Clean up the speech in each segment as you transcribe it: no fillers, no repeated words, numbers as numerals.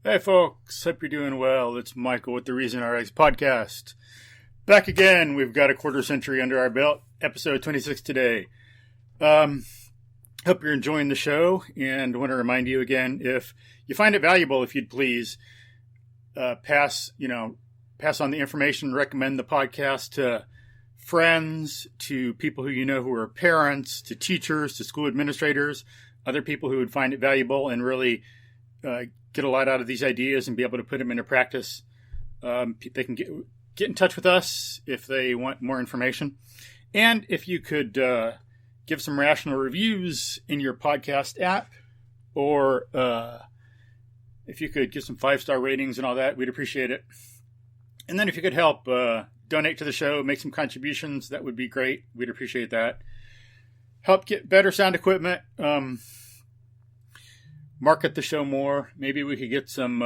Hey folks, hope you're doing well. It's Michael with the Reason RX podcast. Back again, we've got a quarter century under our belt, episode 26 today. Hope you're enjoying the show, and want to remind you again, if you find it valuable, if you'd please pass on the information, recommend the podcast to friends, to people who you know who are parents, to teachers, to school administrators, other people who would find it valuable and really get a lot out of these ideas and be able to put them into practice. They can get in touch with us if they want more information. And if you could give some rational reviews in your podcast app, or if you could give some 5-star ratings and all that, we'd appreciate it. And then if you could help donate to the show, make some contributions, that would be great. We'd appreciate that. Help get better sound equipment. Market the show more. Maybe we could get some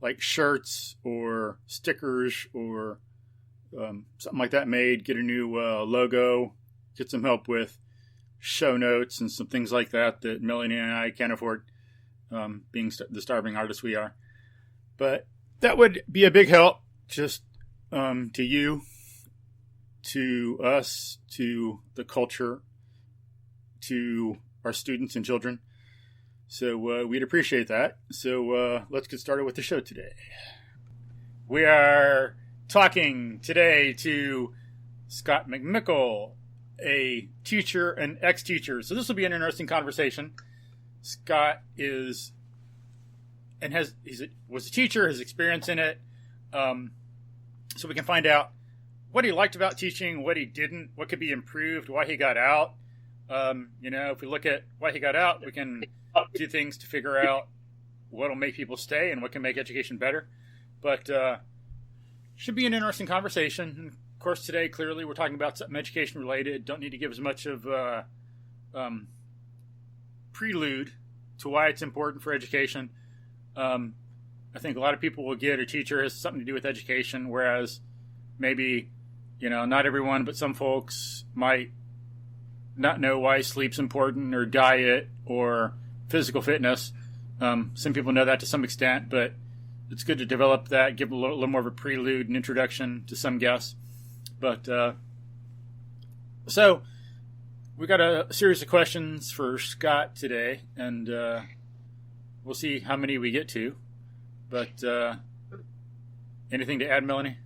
like shirts or stickers or something like that made. Get a new logo. Get some help with show notes and some things like that Melanie and I can't afford, being the starving artists we are. But that would be a big help, just to you, to us, to the culture, to our students and children. So we'd appreciate that. So let's get started with the show today. We are talking today to Scott McMickle, a teacher and ex-teacher. So this will be an interesting conversation. Scott was a teacher, his experience in it. So we can find out what he liked about teaching, what he didn't, what could be improved, why he got out. If we look at why he got out, we can do things to figure out what will make people stay and what can make education better. But should be an interesting conversation. And of course, today, clearly, we're talking about something education related. Don't need to give as much of prelude to why it's important for education. I think a lot of people will get a teacher has something to do with education, whereas maybe, not everyone, but some folks might not know why sleep's important, or diet, or physical fitness. Some people know that to some extent, but it's good to develop that, give a little more of a prelude and introduction to some guests. But so we got a series of questions for Scott today, and we'll see how many we get to. But anything to add, Melanie?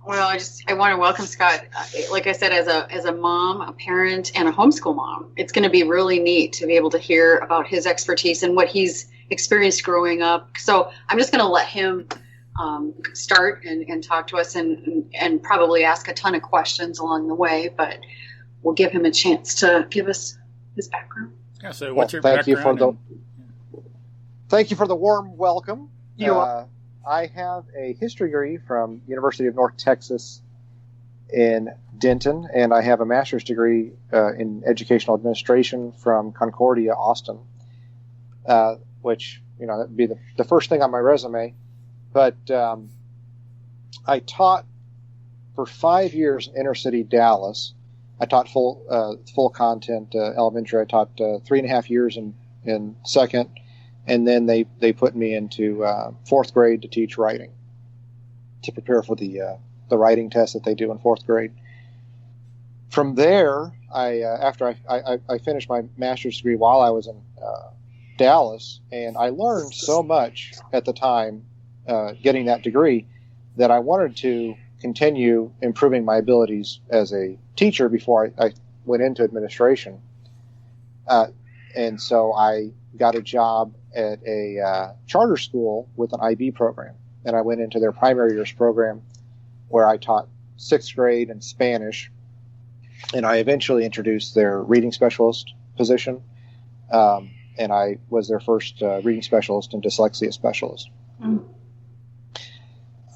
Well, I want to welcome Scott. Like I said, as a mom, a parent, and a homeschool mom, it's going to be really neat to be able to hear about his expertise and what he's experienced growing up. So I'm just going to let him start and talk to us and probably ask a ton of questions along the way, but we'll give him a chance to give us his background. Yeah. So what's your background? Thank you for the warm welcome. I have a history degree from University of North Texas in Denton, and I have a master's degree in educational administration from Concordia, Austin, which, that would be the first thing on my resume. But I taught for 5 years in inner city Dallas. I taught full content elementary. I taught 3.5 years in second. And then they put me into fourth grade to teach writing, to prepare for the writing test that they do in fourth grade. From there, after I finished my master's degree while I was in Dallas, and I learned so much at the time getting that degree that I wanted to continue improving my abilities as a teacher before I went into administration. And so I got a job at a charter school with an IB program. And I went into their primary years program where I taught 6th grade and Spanish. And I eventually introduced their reading specialist position. And I was their first reading specialist and dyslexia specialist. Mm.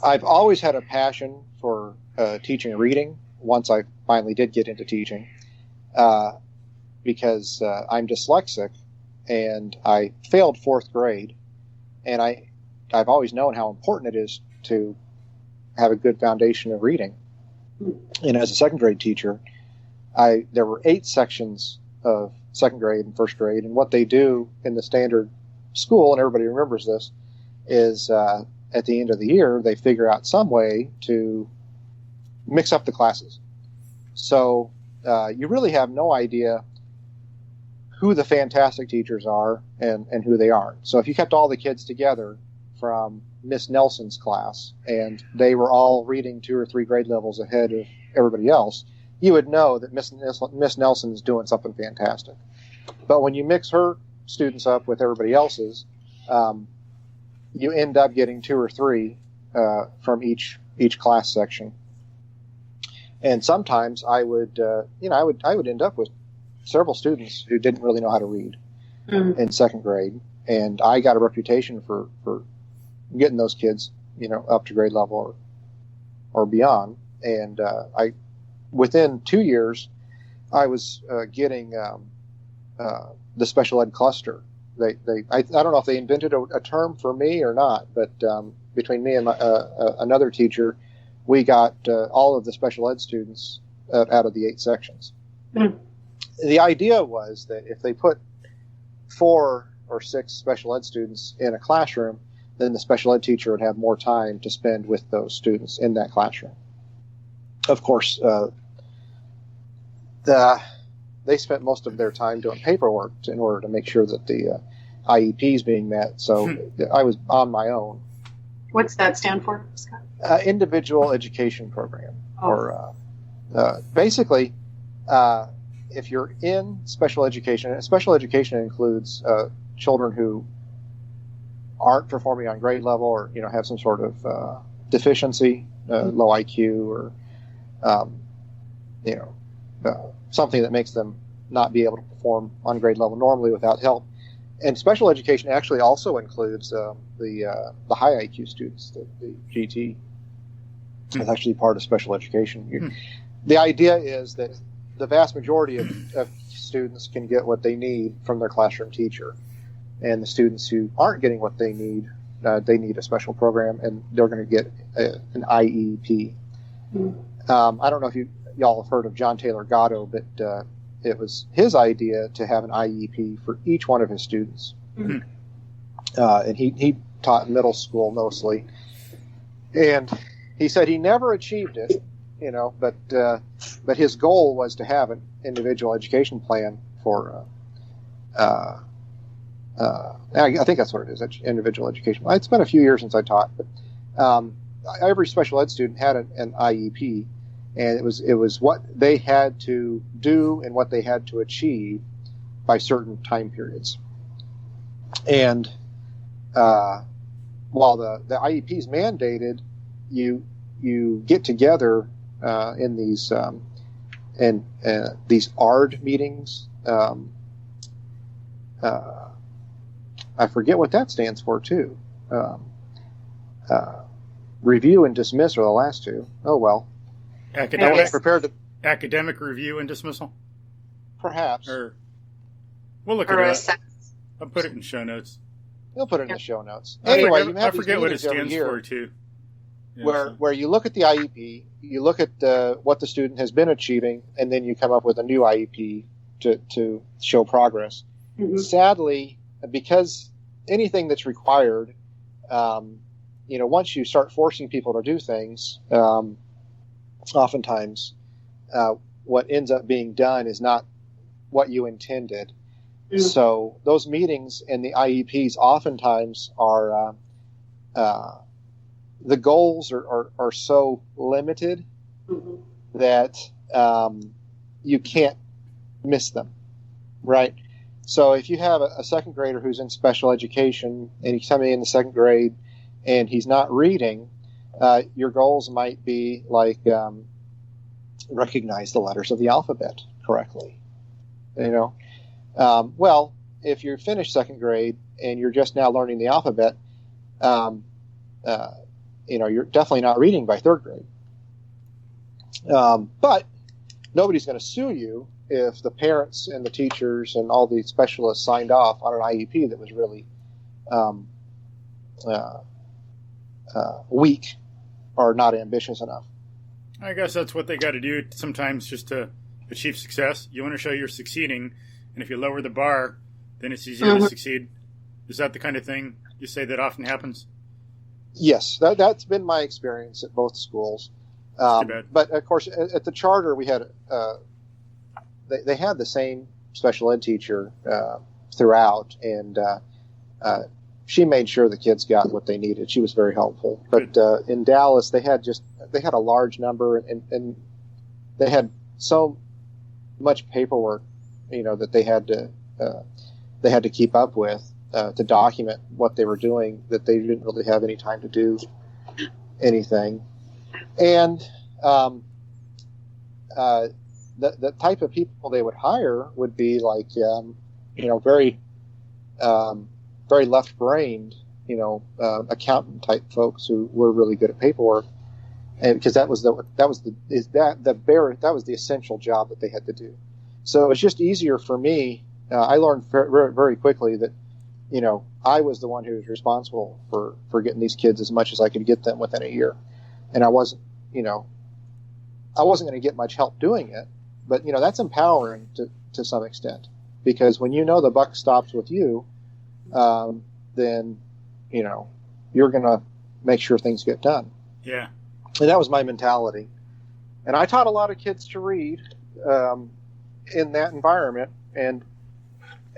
I've always had a passion for teaching reading once I finally did get into teaching, because I'm dyslexic. And I failed 4th grade, and I've always known how important it is to have a good foundation of reading. And as a 2nd grade teacher, there were 8 sections of 2nd grade and 1st grade, and what they do in the standard school, and everybody remembers this, is at the end of the year, they figure out some way to mix up the classes. So you really have no idea who the fantastic teachers are and who they aren't. So if you kept all the kids together from Miss Nelson's class and they were all reading 2 or 3 grade levels ahead of everybody else, you would know that Miss Nelson's doing something fantastic. But when you mix her students up with everybody else's, you end up getting 2 or 3 from each class section. And sometimes I would end up with several students who didn't really know how to read in 2nd grade, and I got a reputation for getting those kids, up to grade level or beyond. And within 2 years, I was getting the special ed cluster. I don't know if they invented a term for me or not, but between me and another teacher, we got all of the special ed students out of the 8 sections. The idea was that if they put 4 or 6 special ed students in a classroom, then the special ed teacher would have more time to spend with those students in that classroom. Of course, they spent most of their time doing paperwork in order to make sure that the IEP is being met. So I was on my own. What's that stand for, Scott? Individual education program. Oh. Or basically, if you're in special education includes children who aren't performing on grade level or have some sort of deficiency, low IQ, or something that makes them not be able to perform on grade level normally without help. And special education actually also includes the high IQ students. The GT is actually part of special education. The idea is that the vast majority of students can get what they need from their classroom teacher, and the students who aren't getting what they need a special program, and they're going to get an IEP. I don't know if y'all have heard of John Taylor Gatto, but it was his idea to have an IEP for each one of his students. And he taught middle school mostly. And he said he never achieved it, but his goal was to have an individual education plan for, I think that's what it is, individual education. It's been a few years since I taught, but every special ed student had an IEP. And it was what they had to do and what they had to achieve by certain time periods. And while the IEP is mandated, you get together in these ARD meetings. I forget what that stands for too. Review and dismiss are the last two. Oh well. Academic review and dismissal? Perhaps. Or we'll look at it. I'll put it in show notes. You'll put it in the show notes. Anyway, I forget what it stands for, too. Where you look at the IEP, you look at what the student has been achieving, and then you come up with a new IEP to show progress. Sadly, because anything that's required, once you start forcing people to do things, oftentimes what ends up being done is not what you intended. So those meetings and the IEPs oftentimes are the goals are so limited that you can't miss them, right? So if you have a 2nd grader who's in special education and he's coming in the 2nd grade and he's not reading, your goals might be like recognize the letters of the alphabet correctly. Well, if you're finished 2nd grade and you're just now learning the alphabet, you're definitely not reading by 3rd grade. But nobody's going to sue you if the parents and the teachers and all the specialists signed off on an IEP that was really weak or not ambitious enough. I guess that's what they got to do sometimes just to achieve success. You want to show you're succeeding, and if you lower the bar, then it's easier to succeed. Is that the kind of thing you say that often happens? Yes, that's been my experience at both schools. Too bad. But of course, at the charter, we had they had the same special ed teacher throughout, and she made sure the kids got what they needed. She was very helpful. But in Dallas, they had a large number, and they had so much paperwork, that they had to keep up with to document what they were doing, that they didn't really have any time to do anything. And the type of people they would hire would be like, very very left-brained, accountant type folks who were really good at paperwork, and because that was the essential job that they had to do. So it was just easier for me. I learned very, very quickly that, I was the one who was responsible for getting these kids as much as I could get them within a year, and I wasn't going to get much help doing it, but that's empowering to some extent, because when the buck stops with you, then you're going to make sure things get done. Yeah. And that was my mentality. And I taught a lot of kids to read in that environment. And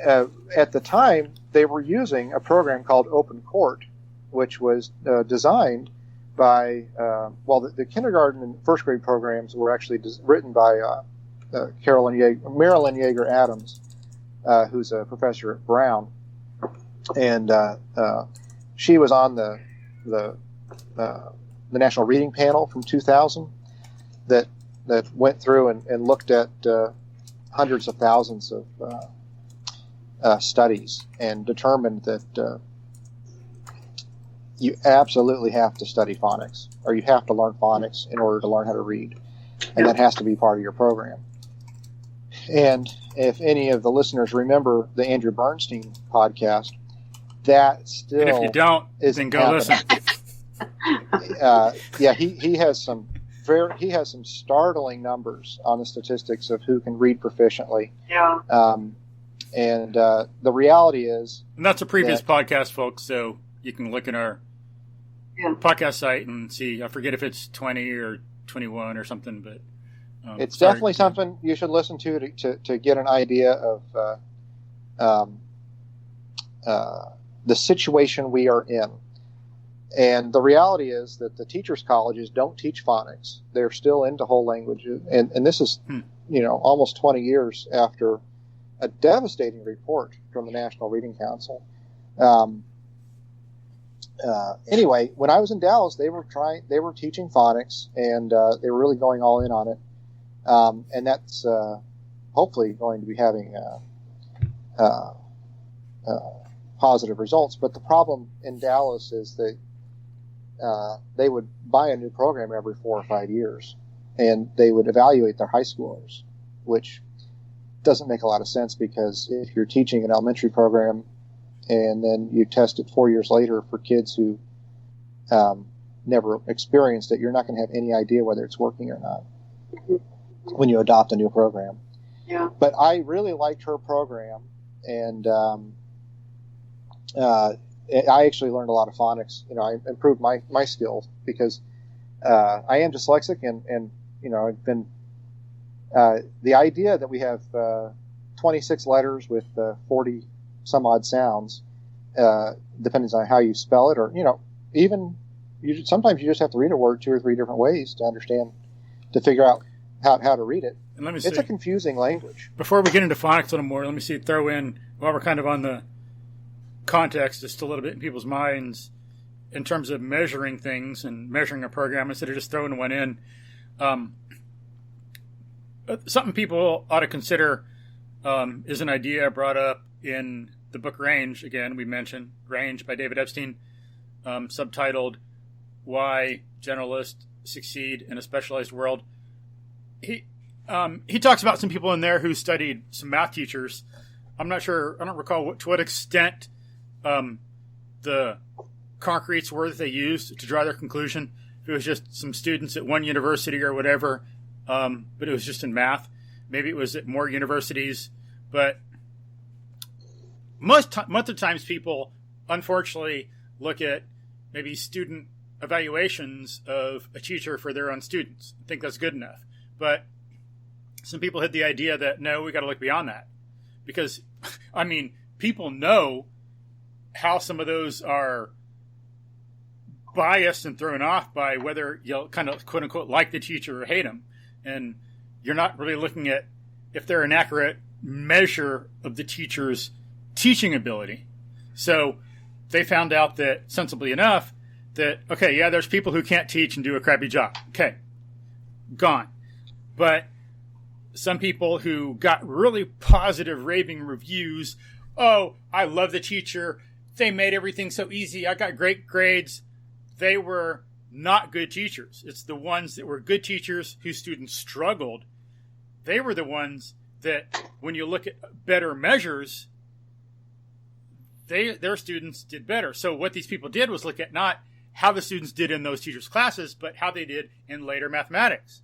at the time, they were using a program called Open Court, which was designed by, the kindergarten and first grade programs were actually written by Marilyn Yeager Adams, who's a professor at Brown. And she was on the National Reading Panel from 2000 that went through and looked at hundreds of thousands of studies and determined that you absolutely have to study phonics, or you have to learn phonics in order to learn how to read, and that has to be part of your program. And if any of the listeners remember the Andrew Bernstein podcast, that still, and if you don't, then go listen. He has some startling numbers on the statistics of who can read proficiently. Yeah. And the reality is, and that's a previous podcast, folks. So you can look in our podcast site and see. I forget if it's 20 or 21 or something, but it's definitely something you should listen to get an idea of the situation we are in. And the reality is that the teachers' colleges don't teach phonics. They're still into whole languages. And this is, almost 20 years after a devastating report from the National Reading Council. Anyway, when I was in Dallas, they were teaching phonics, and they were really going all in on it. And that's hopefully going to be having positive results. But the problem in Dallas is that they would buy a new program every 4 or 5 years, and they would evaluate their high schoolers, which doesn't make a lot of sense, because if you're teaching an elementary program and then you test it 4 years later for kids who never experienced it, you're not going to have any idea whether it's working or not when you adopt a new program. Yeah. But I really liked her program, and I actually learned a lot of phonics. I improved my skills because I am dyslexic, and I've been the idea that we have 26 letters with 40 some odd sounds, depending on how you spell it, or sometimes you just have to read a word 2 or 3 different ways to figure out how to read it. And let me It's a confusing language. Before we get into phonics a little more, let me throw in, while we're kind of on the context, just a little bit in people's minds in terms of measuring things and measuring a program instead of just throwing one in. Something people ought to consider is an idea brought up in the book Range. Again, we mentioned Range by David Epstein, subtitled "Why Generalists Succeed in a Specialized World." He talks about some people in there who studied some math teachers. I'm not sure. I don't recall to what extent the concretes were that they used to draw their conclusion. If it was just some students at one university or whatever, but it was just in math. Maybe it was at more universities. But most of the times people unfortunately look at maybe student evaluations of a teacher for their own students. I think that's good enough. But some people had the idea that, no, we got to look beyond that. Because, I mean, people know how some of those are biased and thrown off by whether you'll kind of, quote unquote, like the teacher or hate them. And you're not really looking at if they're an accurate measure of the teacher's teaching ability. So they found out that, sensibly enough, that, okay, yeah, there's people who can't teach and do a crappy job. Okay, gone. But some people who got really positive raving reviews, oh, I love the teacher, they made everything so easy, I got great grades, they were not good teachers. It's the ones that were good teachers whose students struggled. They were the ones that, when you look at better measures, their students did better. So what these people did was look at not how the students did in those teachers' classes, but how they did in later mathematics.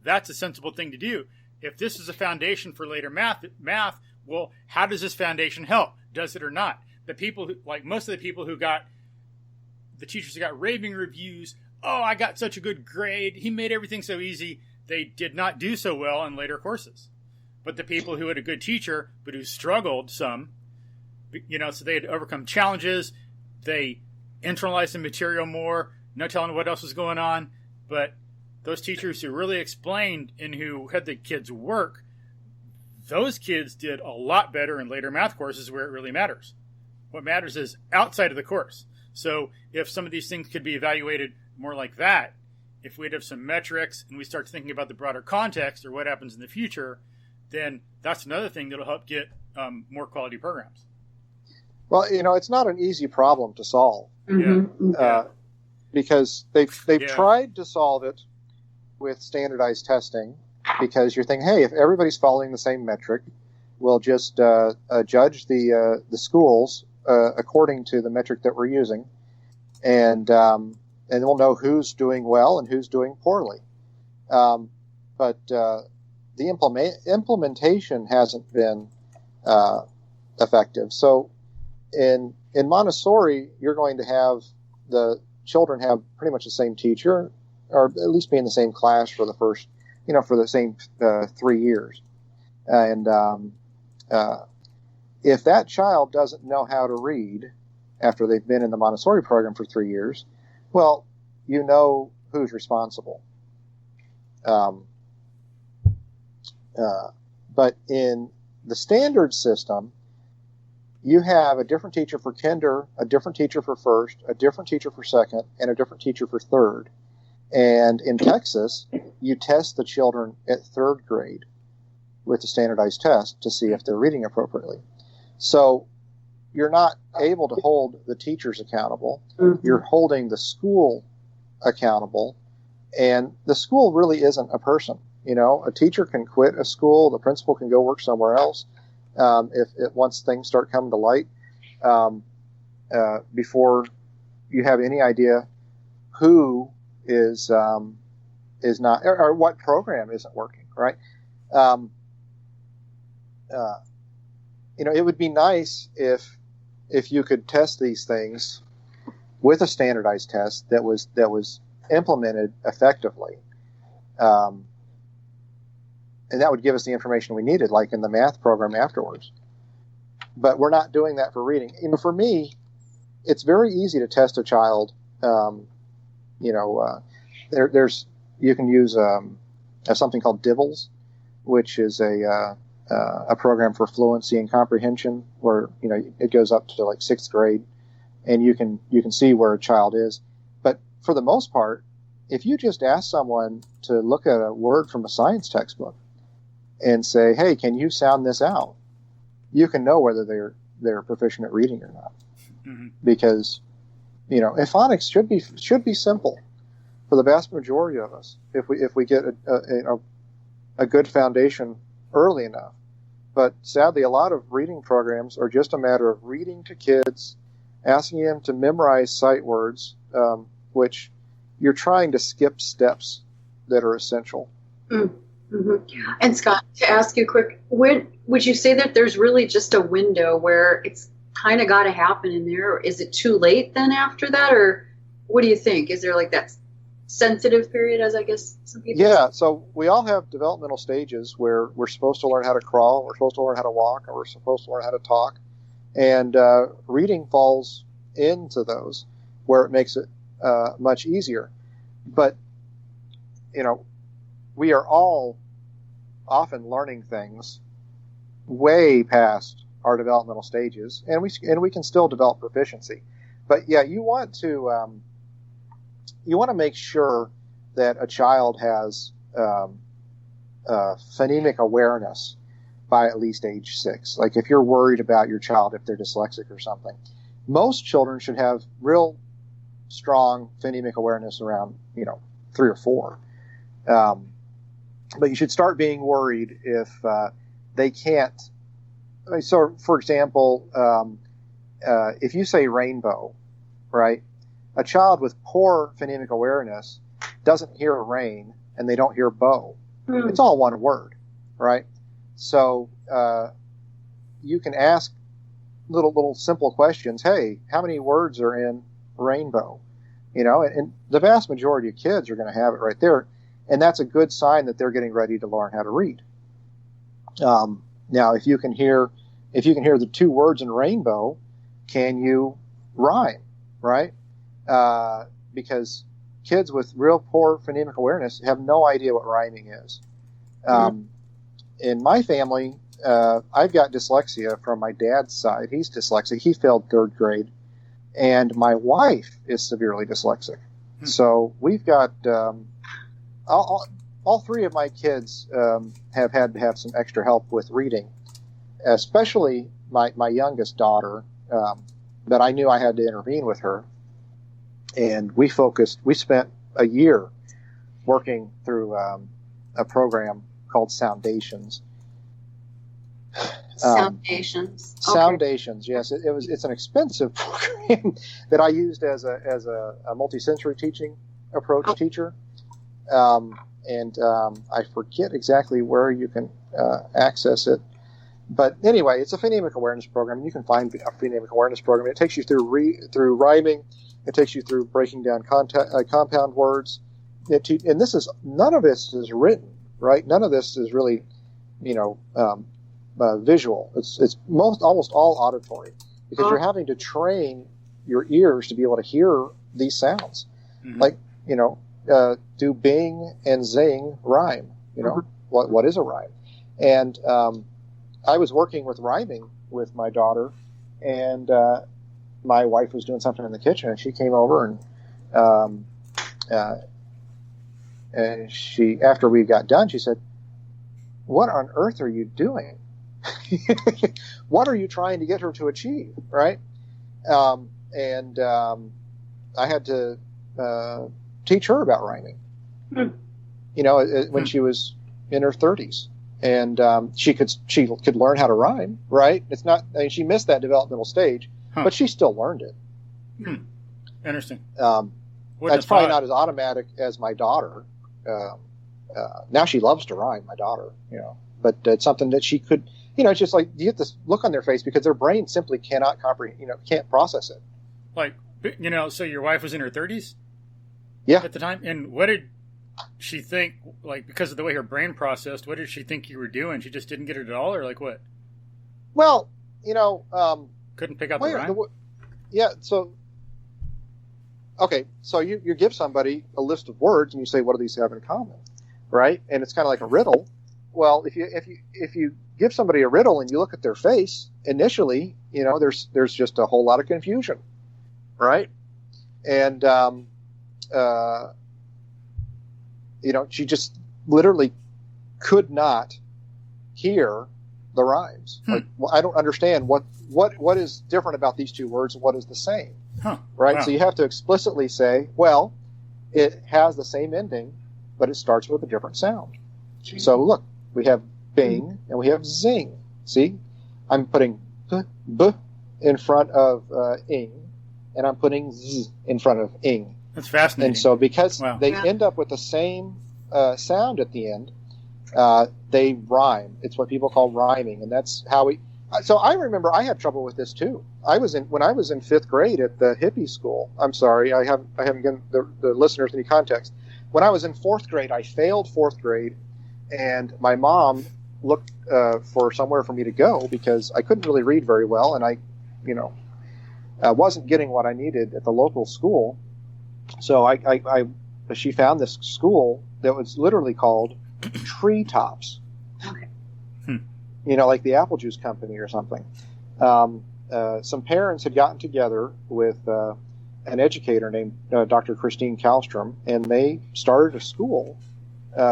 That's a sensible thing to do. If this is a foundation for later math, well, how does this foundation help? Does it or not? The people who, like most of the people who got, the teachers who got raving reviews, oh, I got such a good grade, he made everything so easy, they did not do so well in later courses. But the people who had a good teacher, but who struggled some, so they had to overcome challenges, they internalized the material more, no telling what else was going on, but those teachers who really explained and who had the kids work, those kids did a lot better in later math courses where it really matters. What matters is outside of the course. So if some of these things could be evaluated more like that, if we'd have some metrics and we start thinking about the broader context or what happens in the future, then that's another thing that'll help get more quality programs. Well, it's not an easy problem to solve. Mm-hmm. Because they've tried to solve it with standardized testing, because you're thinking, hey, if everybody's following the same metric, we'll just judge the schools according to the metric that we're using, and we'll know who's doing well and who's doing poorly. But the implementation hasn't been effective. So in Montessori, you're going to have the children have pretty much the same teacher, or at least be in the same class for the first, for the same 3 years. And if that child doesn't know how to read after they've been in the Montessori program for 3 years, well, you know who's responsible. But in the standard system, you have a different teacher for kinder, a different teacher for first, a different teacher for second, and a different teacher for third. And in Texas, you test the children at third grade with the standardized test to see if they're reading appropriately. So you're not able to hold the teachers accountable. Mm-hmm. You're holding the school accountable. And the school really isn't a person. A teacher can quit a school. The principal can go work somewhere else. Once things start coming to light, before you have any idea who is not, or what program isn't working, right? It would be nice if you could test these things with a standardized test that was implemented effectively. And that would give us the information we needed, like in the math program afterwards. But we're not doing that for reading. For me, it's very easy to test a child. There's you can use something called DIVLS, which is a program for fluency and comprehension, where it goes up to like 6th grade, and you can see where a child is. But for the most part, if you just ask someone to look at a word from a science textbook and say, hey, can you sound this out? You can know whether they're proficient at reading or not. Mm-hmm. Because, and phonics should be simple for the vast majority of us if we get a good foundation early enough. But sadly, a lot of reading programs are just a matter of reading to kids, asking them to memorize sight words, which you're trying to skip steps that are essential. Mm. Mm-hmm. And Scott, to ask you quick, would you say that there's really just a window where it's kind of got to happen in there? Or is it too late then after that? Or what do you think? Is there like that sensitive period, as I guess some people Yeah, so we all have developmental stages where we're supposed to learn how to crawl, we're supposed to learn how to walk, and we're supposed to learn how to talk. And reading falls into those where it makes it much easier. But, we are all often learning things way past our developmental stages, and we can still develop proficiency. But yeah, you want to make sure that a child has phonemic awareness by at least age 6. Like if you're worried about your child, if they're dyslexic or something, most children should have real strong phonemic awareness around 3 or 4. But you should start being worried if they can't. So, for example, if you say rainbow, right, a child with poor phonemic awareness doesn't hear rain and they don't hear bow. It's all one word, right? So you can ask little simple questions. Hey, how many words are in rainbow? And the vast majority of kids are going to have it right there. And that's a good sign that they're getting ready to learn how to read. Now, if you can hear the 2 words in rainbow, can you rhyme, right? Because kids with real poor phonemic awareness have no idea what rhyming is. In my family, I've got dyslexia from my dad's side. He's dyslexic. He failed 3rd grade. And my wife is severely dyslexic. So we've got all 3 of my kids have had to have some extra help with reading, especially my youngest daughter. But I knew I had to intervene with her. And we spent a year working through a program called Soundations. Soundations. Soundations, yes. It's an expensive program that I used as a multisensory teaching approach teacher. And I forget exactly where you can access it. But anyway, it's a phonemic awareness program, and you can find a phonemic awareness program. It takes you through rhyming. It takes you through breaking down compound words. And none of this is written, right? None of this is really, visual. It's almost all auditory because you're having to train your ears to be able to hear these sounds. Mm-hmm. Like, do bing and zing rhyme? What is a rhyme? And I was working with rhyming with my daughter, and my wife was doing something in the kitchen, and she came over and she, after we got done, she said, "What on earth are you doing? What are you trying to get her to achieve?" Right? And I had to teach her about rhyming. When she was in her 30s, and she could learn how to rhyme. Right? It's not. She missed that developmental stage, but she still learned it. Interesting. That's probably not as automatic as my daughter. Now she loves to rhyme, my daughter. But it's something that she could. It's just like you get this look on their face because their brain simply cannot comprehend. Can't process it. Like, so your wife was in her 30s. Yeah. At the time, and what did she think? Like, because of the way her brain processed, what did she think you were doing? She just didn't get it at all, or like what? Well, couldn't pick up the rhyme. So. Okay, so you give somebody a list of words and you say, what do these have in common, right? And it's kind of like a riddle. Well, if you give somebody a riddle and you look at their face initially, there's just a whole lot of confusion, right? And she just literally could not hear the rhymes. Like, well, I don't understand what is different about these 2 words and what is the same. Right? Wow. So you have to explicitly say, well, it has the same ending, but it starts with a different sound. So look, we have bing and we have zing. See? I'm putting b in front of ing, and I'm putting z in front of ing. That's fascinating. And so because they end up with the same sound at the end, they rhyme. It's what people call rhyming, and that's how So I remember I had trouble with this too. When I was in 5th grade at the hippie school. I'm sorry, I haven't given the listeners any context. When I was in 4th grade, I failed 4th grade, and my mom looked for somewhere for me to go because I couldn't really read very well, and I wasn't getting what I needed at the local school. So she found this school that was literally called Treetops. Okay. Like the apple juice company or something. Some parents had gotten together with an educator named Dr. Christine Calstrom, and they started a school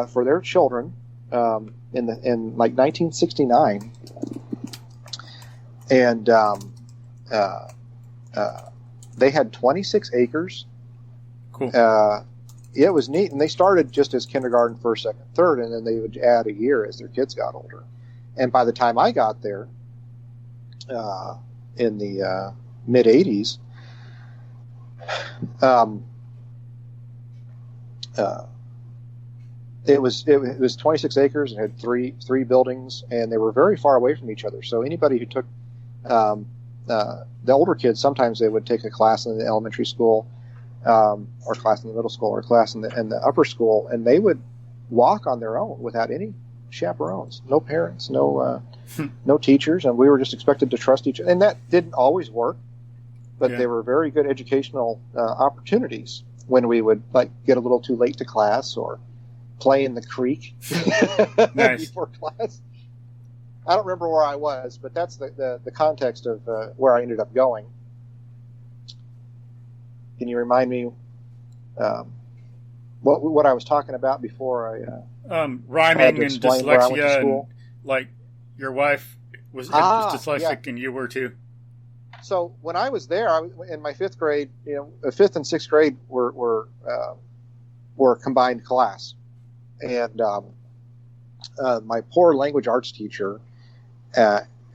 for their children in like 1969. And they had 26 acres. Cool. It was neat, and they started just as kindergarten, first, second, third, and then they would add a year as their kids got older. And by the time I got there, in the mid '80s, it was 26 acres and had three buildings, and they were very far away from each other. So anybody who took the older kids, sometimes they would take a class in the elementary school, or class in the middle school, or class in the upper school, and they would walk on their own without any chaperones, no parents, no teachers, and we were just expected to trust each other. And that didn't always work, but they were very good educational opportunities when we would get a little too late to class or play in the creek before class. I don't remember where I was, but that's the context of where I ended up going. Can you remind me what I was talking about before I rhyming and dyslexia, and like your wife was dyslexic and you were too. So when I was there, in my 5th grade, 5th and 6th grade were combined class, and my poor language arts teacher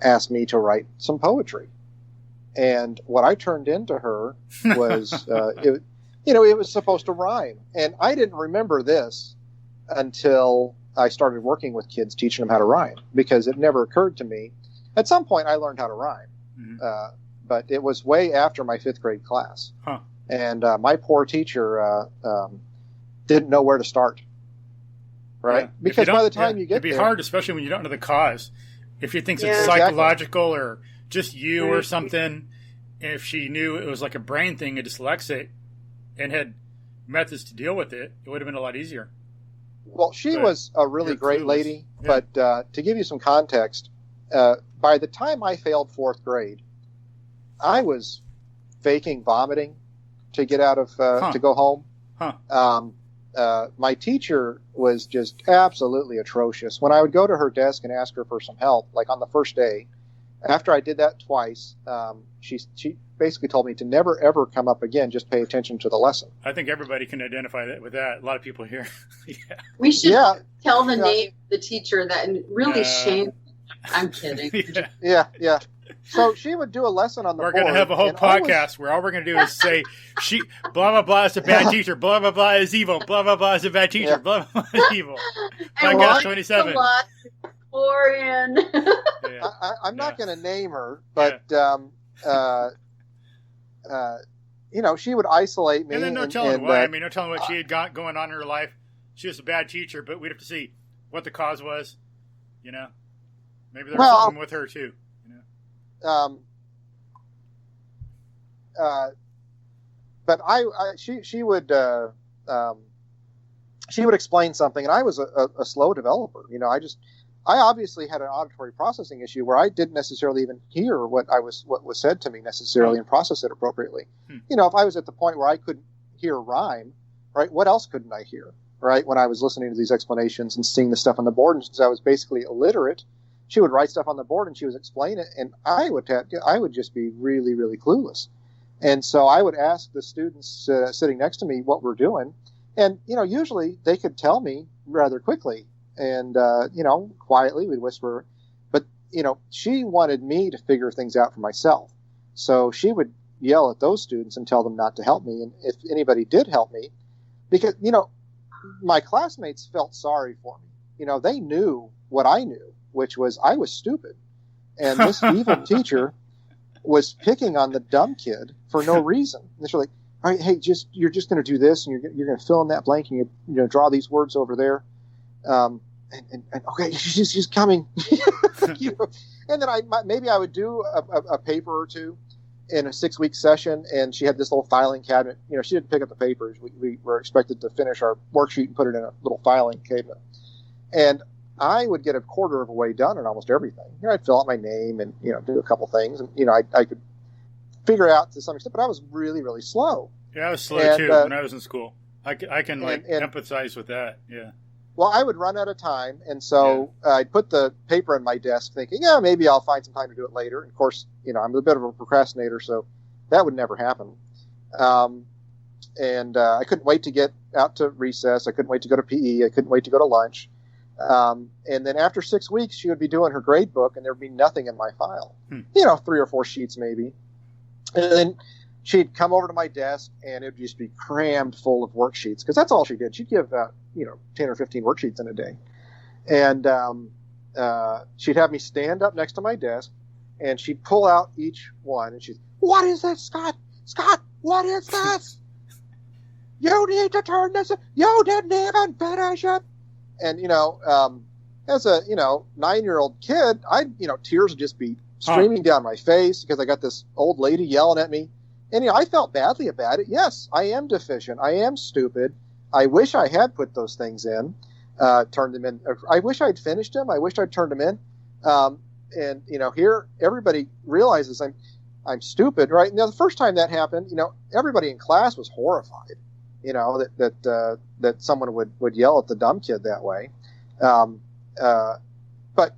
asked me to write some poetry, and what I turned into her was it was supposed to rhyme, and I didn't remember this until I started working with kids, teaching them how to rhyme, because it never occurred to me. At some point, I learned how to rhyme, but it was way after my 5th grade class. Huh. And my poor teacher didn't know where to start, right? Yeah. Because by the time you get it'd be there, hard, especially when you don't know the cause. If you think it's psychological or just you or something, if she knew it was like a brain thing, a dyslexic, and had methods to deal with it, it would have been a lot easier. Well, she was a really great lady, but to give you some context, by the time I failed 4th grade, I was faking vomiting to get out of to go home. My teacher was just absolutely atrocious. When I would go to her desk and ask her for some help, like on the first day, after I did that twice, she basically told me to never, ever come up again. Just pay attention to the lesson. I think everybody can identify with that. A lot of people here. We should tell the name of the teacher that really shame. I'm kidding. Yeah. So she would do a lesson on the board. We're going to have a whole podcast where all we're going to do is say, blah, blah, blah is a bad teacher, blah, blah, blah is evil, blah, blah, blah is a bad teacher, blah, blah, blah is evil. Podcast 27. I'm not going to name her, but she would isolate me. And then no telling why. I mean, no telling what she had got going on in her life. She was a bad teacher, but we'd have to see what the cause was. Maybe there was something with her too. But she would explain something, and I was a slow developer. I obviously had an auditory processing issue where I didn't necessarily even hear what was said to me necessarily and process it appropriately. If I was at the point where I couldn't hear rhyme, right, what else couldn't I hear, right, when I was listening to these explanations and seeing the stuff on the board? And since I was basically illiterate, she would write stuff on the board and she would explain it, and I would just be really, really clueless. And so I would ask the students sitting next to me what we're doing, and usually they could tell me rather quickly, and quietly we'd whisper. But she wanted me to figure things out for myself, so she would yell at those students and tell them not to help me. And if anybody did help me, because my classmates felt sorry for me. They knew what I knew, which was I was stupid, and this evil teacher was picking on the dumb kid for no reason. And they're like, all right, hey, you're just going to do this, and you're going to fill in that blank, and you draw these words over there. And okay, she's coming. And then maybe I would do a paper or two in a 6-week session, and she had this little filing cabinet. She didn't pick up the papers. We were expected to finish our worksheet and put it in a little filing cabinet. And I would get a quarter of a way done on almost everything. I'd fill out my name and do a couple things, and I could figure out to some extent. But I was really, really slow. Yeah, I was slow too when I was in school. I can empathize with that. Yeah. Well, I would run out of time, and so I'd put the paper on my desk thinking, maybe I'll find some time to do it later. And of course, I'm a bit of a procrastinator, so that would never happen. And I couldn't wait to get out to recess. I couldn't wait to go to PE. I couldn't wait to go to lunch. And then after 6 weeks, she would be doing her grade book, and there would be nothing in my file. 3 or 4 sheets maybe. And then she'd come over to my desk, and it would just be crammed full of worksheets, because that's all she did. She'd give 10 or 15 worksheets in a day. And she'd have me stand up next to my desk, and she'd pull out each one, and she'd, what is this, Scott? Scott, what is this? You need to turn this. You didn't even finish it. And, as a, 9-year-old kid, tears would just be streaming down my face because I got this old lady yelling at me. And, I felt badly about it. Yes, I am deficient. I am stupid. I wish I had put those things in, turned them in. I wish I'd finished them. I wish I'd turned them in. And, here everybody realizes I'm stupid, right? Now, the first time that happened, everybody in class was horrified, that someone would yell at the dumb kid that way. But,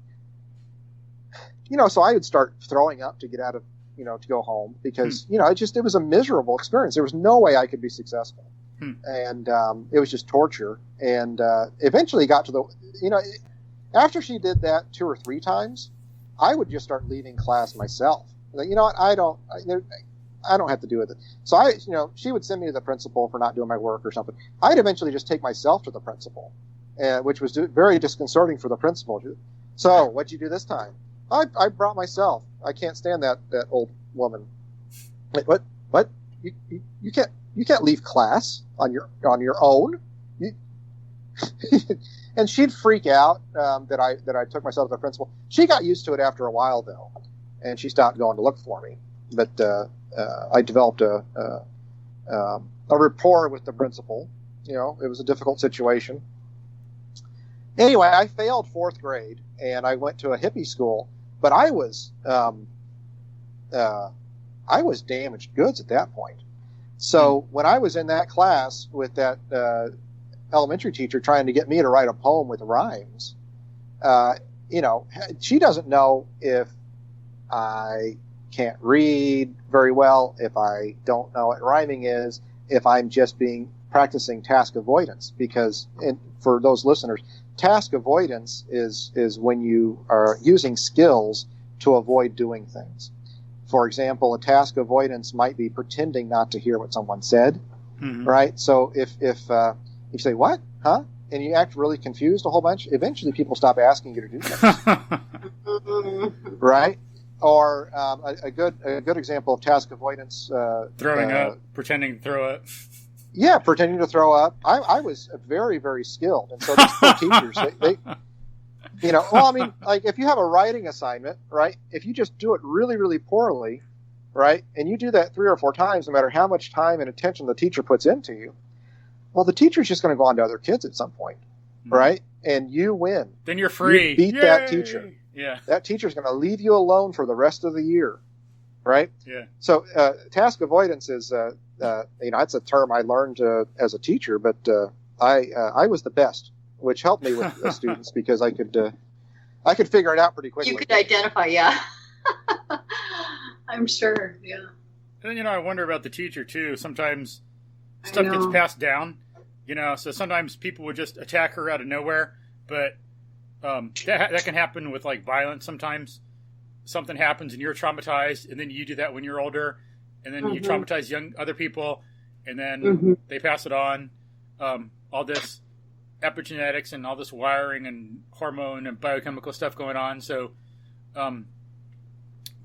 so I would start throwing up to get out of, to go home because, it was a miserable experience. There was no way I could be successful. And it was just torture. And eventually got to after she did that 2 or 3 times, I would just start leaving class myself. Like, what, I don't have to do with it. So she would send me to the principal for not doing my work or something. I'd eventually just take myself to the principal, which was very disconcerting for the principal. So what'd you do this time? I brought myself. I can't stand that old woman. Like, what? You can't leave class on your own. And she'd freak out that I took myself to the principal. She got used to it after a while though, and she stopped going to look for me. But I developed a rapport with the principal. It was a difficult situation. Anyway, I failed 4th grade, and I went to a hippie school. But I was damaged goods at that point. So when I was in that class with that elementary teacher trying to get me to write a poem with rhymes, she doesn't know if I can't read very well, if I don't know what rhyming is, if I'm just practicing task avoidance. Because for those listeners, task avoidance is when you are using skills to avoid doing things. For example, a task avoidance might be pretending not to hear what someone said, right? So if you say, what? Huh? And you act really confused a whole bunch, eventually people stop asking you to do things. Right? Or a good example of task avoidance. Throwing up, pretending to throw up. Yeah, pretending to throw up. I was very, very skilled. And so these poor teachers, they like if you have a writing assignment, right, if you just do it really, really poorly, right, and you do that 3 or 4 times, no matter how much time and attention the teacher puts into you, well, the teacher's just going to go on to other kids at some point, right? And you win. Then you're free. You beat Yay! That teacher. Yeah. That teacher's going to leave you alone for the rest of the year, right? Yeah. So task avoidance is, it's a term I learned as a teacher, but I was the best, which helped me with the students because I could figure it out pretty quickly. You could identify, yeah. I'm sure, yeah. And I wonder about the teacher too. Sometimes stuff gets passed down, so sometimes people would just attack her out of nowhere, but that can happen with like violence. Sometimes something happens and you're traumatized, and then you do that when you're older, and then you traumatize other people, and then they pass it on. All this epigenetics and all this wiring and hormone and biochemical stuff going on. So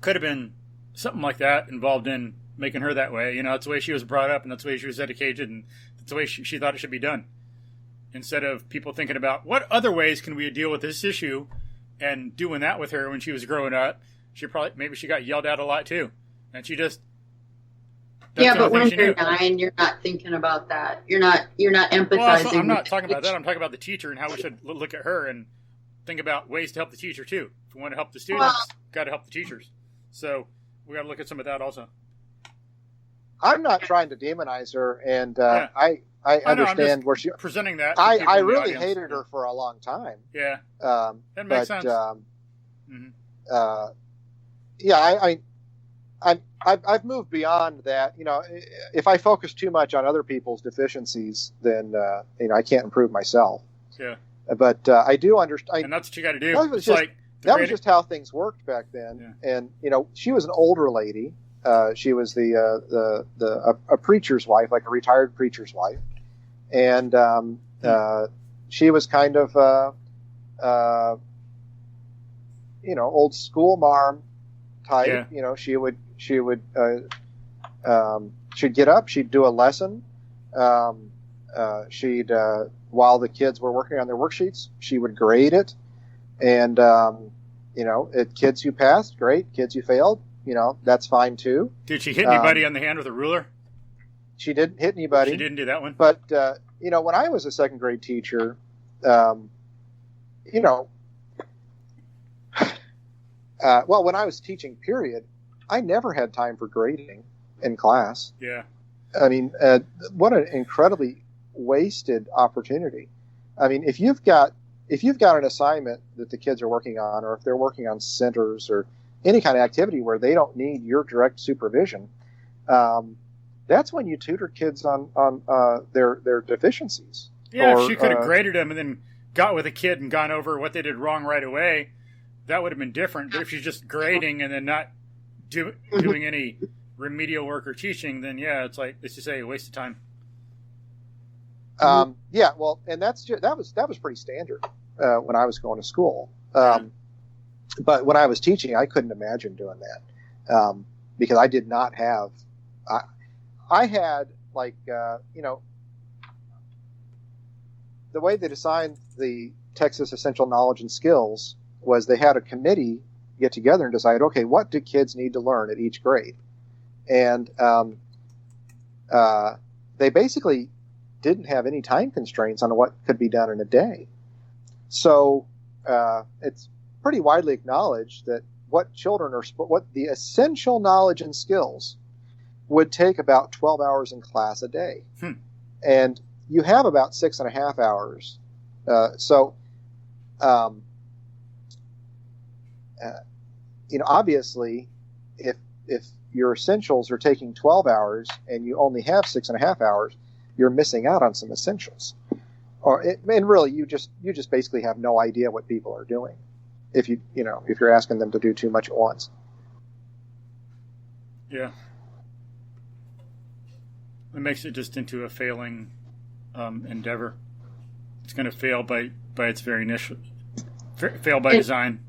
could have been something like that involved in making her that way. That's the way she was brought up, and that's the way she was educated, and that's the way she thought it should be done. Instead of people thinking about what other ways can we deal with this issue, and doing that with her when she was growing up, maybe she got yelled at a lot too, and she just but when you're 9, you're not thinking about that. You're not empathizing. Well, I'm not talking about that. I'm talking about the teacher and how we should look at her and think about ways to help the teacher too. If we want to help the students, got to help the teachers. So we got to look at some of that also. I'm not trying to demonize her, and I understand where she presenting that. I really hated her for a long time. Yeah, that makes sense. I've moved beyond that. If I focus too much on other people's deficiencies, then I can't improve myself. Yeah. But I do understand. And that's what you got to do. That was just how things worked back then. Yeah. And she was an older lady. She was a preacher's wife, like a retired preacher's wife, and she was kind of old school mom type. Yeah. She'd get up, she'd do a lesson. She'd while the kids were working on their worksheets, she would grade it, and kids who passed, great. Kids who failed, that's fine too. Did she hit anybody on the hand with a ruler? She didn't hit anybody. She didn't do that one. But when I was a second grade teacher, when I was teaching, period, I never had time for grading in class. Yeah. I mean, what an incredibly wasted opportunity. I mean, if you've got an assignment that the kids are working on, or if they're working on centers or any kind of activity where they don't need your direct supervision, that's when you tutor kids on their deficiencies. Yeah, if she could have graded them and then got with a kid and gone over what they did wrong right away, that would have been different. But if she's just grading and then not doing any remedial work or teaching, then it's like, let's just say, a waste of time. And that was pretty standard when I was going to school. But when I was teaching, I couldn't imagine doing that because I did not have. I had the way they assigned the Texas Essential Knowledge and Skills was they had a committee get together and decide, okay, what do kids need to learn at each grade? And they basically didn't have any time constraints on what could be done in a day. So it's pretty widely acknowledged that what the essential knowledge and skills would take about 12 hours in class a day. And you have about 6.5 hours. Obviously, if your essentials are taking 12 hours and you only have 6.5 hours, you're missing out on some essentials. And really, you just basically have no idea what people are doing if you're asking them to do too much at once. Yeah, it makes it just into a failing endeavor. It's going to fail by its very initial, fail by design.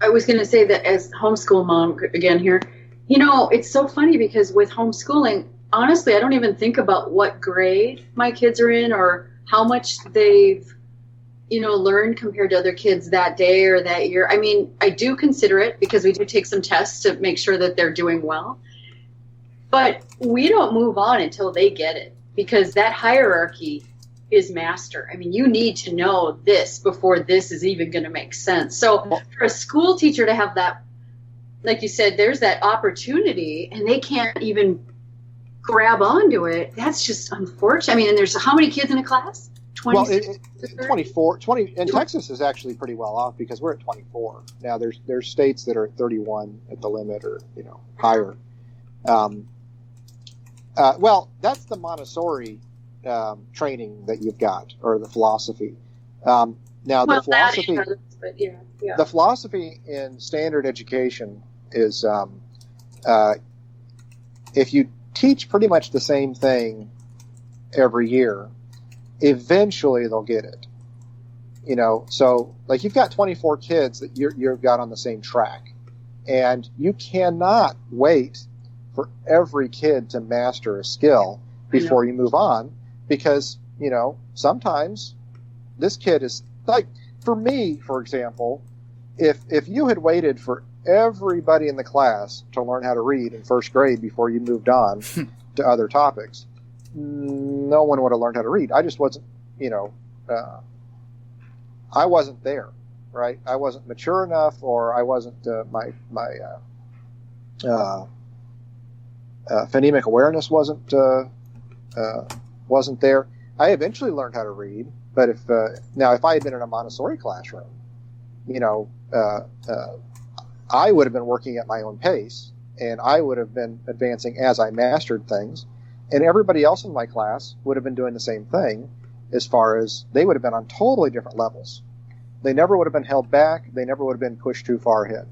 I was going to say that as homeschool mom again here, it's so funny because with homeschooling, honestly, I don't even think about what grade my kids are in or how much they've, learned compared to other kids that day or that year. I mean, I do consider it because we do take some tests to make sure that they're doing well. But we don't move on until they get it because that hierarchy is master. I mean, you need to know this before this is even going to make sense. So for a school teacher to have that, like you said, there's that opportunity and they can't even grab onto it. That's just unfortunate. I mean, and there's how many kids in a class? 20? 24. 20. And Texas is actually pretty well off because we're at 24. Now there's states that are at 31 at the limit or, higher. Well, that's the Montessori training that you've got, or the philosophy. The philosophy in standard education is if you teach pretty much the same thing every year, eventually they'll get it. So like you've got 24 kids that you've got on the same track, And you cannot wait for every kid to master a skill before you move on, because, sometimes this kid is like, for me, for example, if you had waited for everybody in the class to learn how to read in first grade before you moved on to other topics, no one would have learned how to read. I just wasn't, I wasn't there, right? I wasn't mature enough, or I wasn't, my phonemic awareness wasn't there. I eventually learned how to read, but if I had been in a Montessori classroom, I would have been working at my own pace, and I would have been advancing as I mastered things, and everybody else in my class would have been doing the same thing, as far as they would have been on totally different levels. They never would have been held back. They never would have been pushed too far ahead.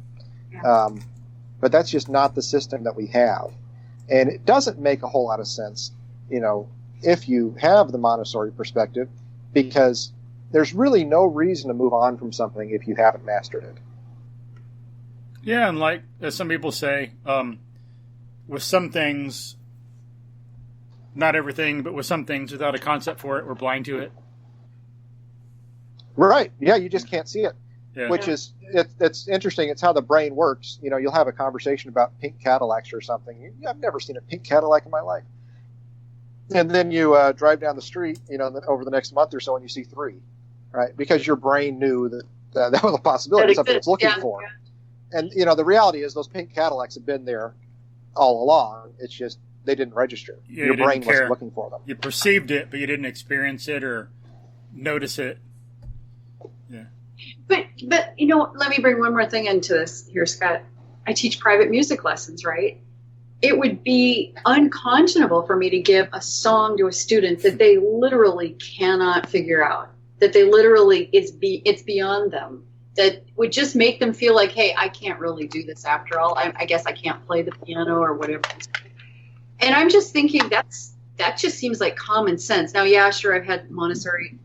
Yeah. But that's just not the system that we have. And it doesn't make a whole lot of sense, if you have the Montessori perspective, because there's really no reason to move on from something if you haven't mastered it. Yeah, and like as some people say, with some things, not everything, but with some things, without a concept for it, we're blind to it. Right. Yeah, you just can't see it. Yeah. Which is, it's interesting. It's how the brain works. You'll have a conversation about pink Cadillacs or something. I've never seen a pink Cadillac in my life. And then you drive down the street, over the next month or so, and you see 3, right? Because your brain knew that was a possibility, something it's looking for. Yeah. And, the reality is those pink Cadillacs have been there all along. It's just they didn't register. Yeah, your brain wasn't looking for them. You perceived it, but you didn't experience it or notice it. Yeah. But let me bring one more thing into this here, Scott. I teach private music lessons, right? It would be unconscionable for me to give a song to a student that they literally cannot figure out, that they literally, it's beyond them, that would just make them feel like, hey, I can't really do this after all. I guess I can't play the piano or whatever. And I'm just thinking that just seems like common sense. Now, yeah, sure, I've had Montessori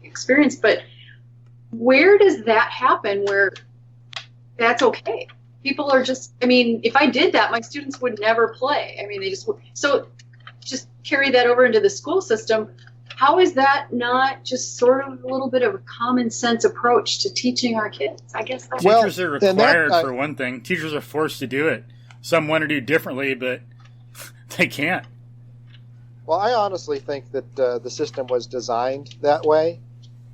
experience, but where does that happen where that's okay? People are just, if I did that, my students would never play. They just carry that over into the school system. How is that not just sort of a little bit of a common sense approach to teaching our kids? I guess that's teachers are required for one thing. Teachers are forced to do it. Some want to do differently, but they can't. Well, I honestly think that the system was designed that way.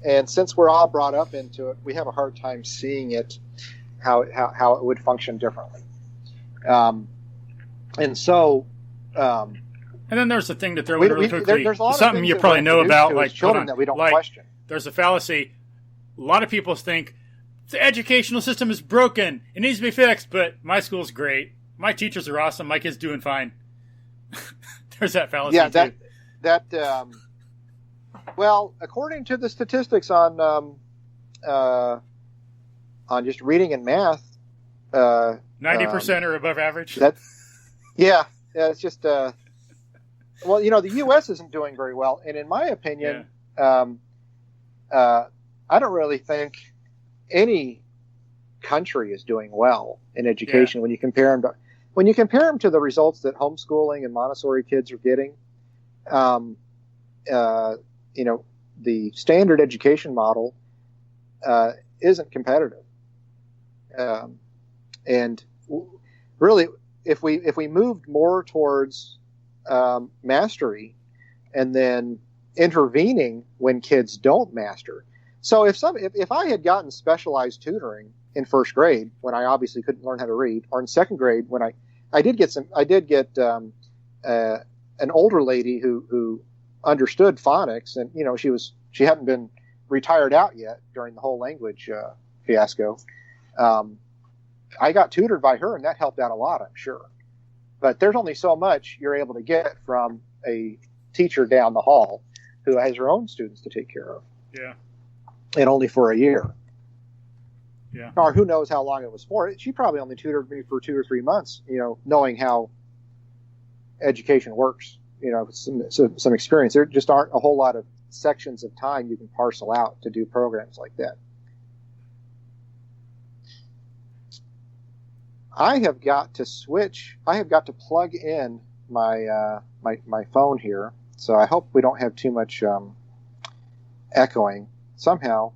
And since we're all brought up into it, we have a hard time seeing it, how it would function differently. And then there's the thing to throw in really quickly. There's a lot something you probably know about, like children that we don't question. There's a fallacy. A lot of people think the educational system is broken. It needs to be fixed. But my school's great. My teachers are awesome. My kid's doing fine. There's that fallacy. Yeah, well, according to the statistics on just reading and math, 90% are above average. It's just well, the U.S. isn't doing very well, and in my opinion, I don't really think any country is doing well in education when you compare them to the results that homeschooling and Montessori kids are getting. The standard education model isn't competitive, and really, if we moved more towards mastery, and then intervening when kids don't master. So if I had gotten specialized tutoring in first grade when I obviously couldn't learn how to read, or in second grade when I did get an older lady who understood phonics, and she hadn't been retired out yet during the whole language fiasco. I got tutored by her, and that helped out a lot, I'm sure. But there's only so much you're able to get from a teacher down the hall who has her own students to take care of. Yeah. And only for a year. Yeah. Or who knows how long it was for. She probably only tutored me for 2 or 3 months, knowing how education works, some experience. There just aren't a whole lot of sections of time you can parcel out to do programs like that. I have got to switch. I have got to plug in my my phone here. So I hope we don't have too much echoing. Somehow.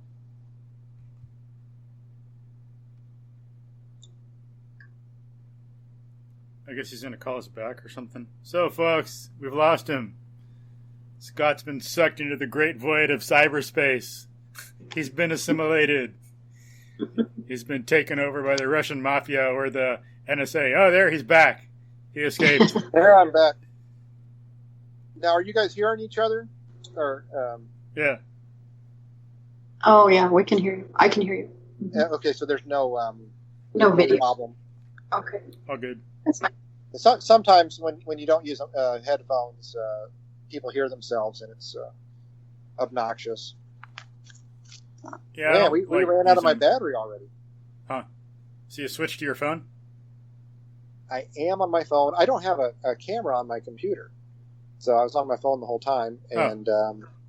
I guess he's going to call us back or something. So, folks, we've lost him. Scott's been sucked into the great void of cyberspace. He's been assimilated. He's been taken over by the Russian mafia or the NSA. Oh, there, he's back. He escaped. There, I'm back. Now, are you guys hearing each other? Or yeah. Oh, yeah, we can hear you. I can hear you. Mm-hmm. Okay, so there's no video problem. Okay. All good. That's fine. Sometimes when you don't use headphones, people hear themselves, and it's obnoxious. Yeah, we ran out of my battery already. Huh. So you switched to your phone? I am on my phone. I don't have a camera on my computer. So I was on my phone the whole time, and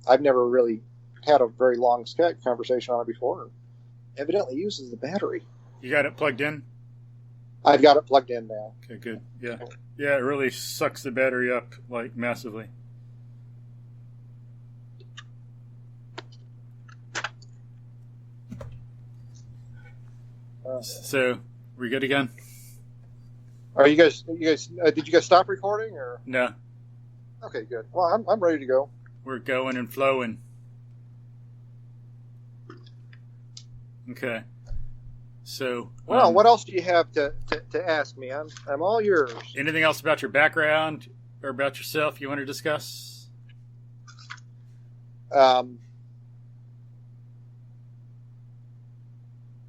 I've never really had a very long Skype conversation on it before. It evidently uses the battery. You got it plugged in? I've got it plugged in now. Okay, good. Yeah. Yeah, it really sucks the battery up, like, massively. So, we good again? Are you guys? Did you guys stop recording or? No. Okay, good. Well, I'm ready to go. We're going and flowing. Okay. So. Well, what else do you have to ask me? I'm all yours. Anything else about your background or about yourself you want to discuss?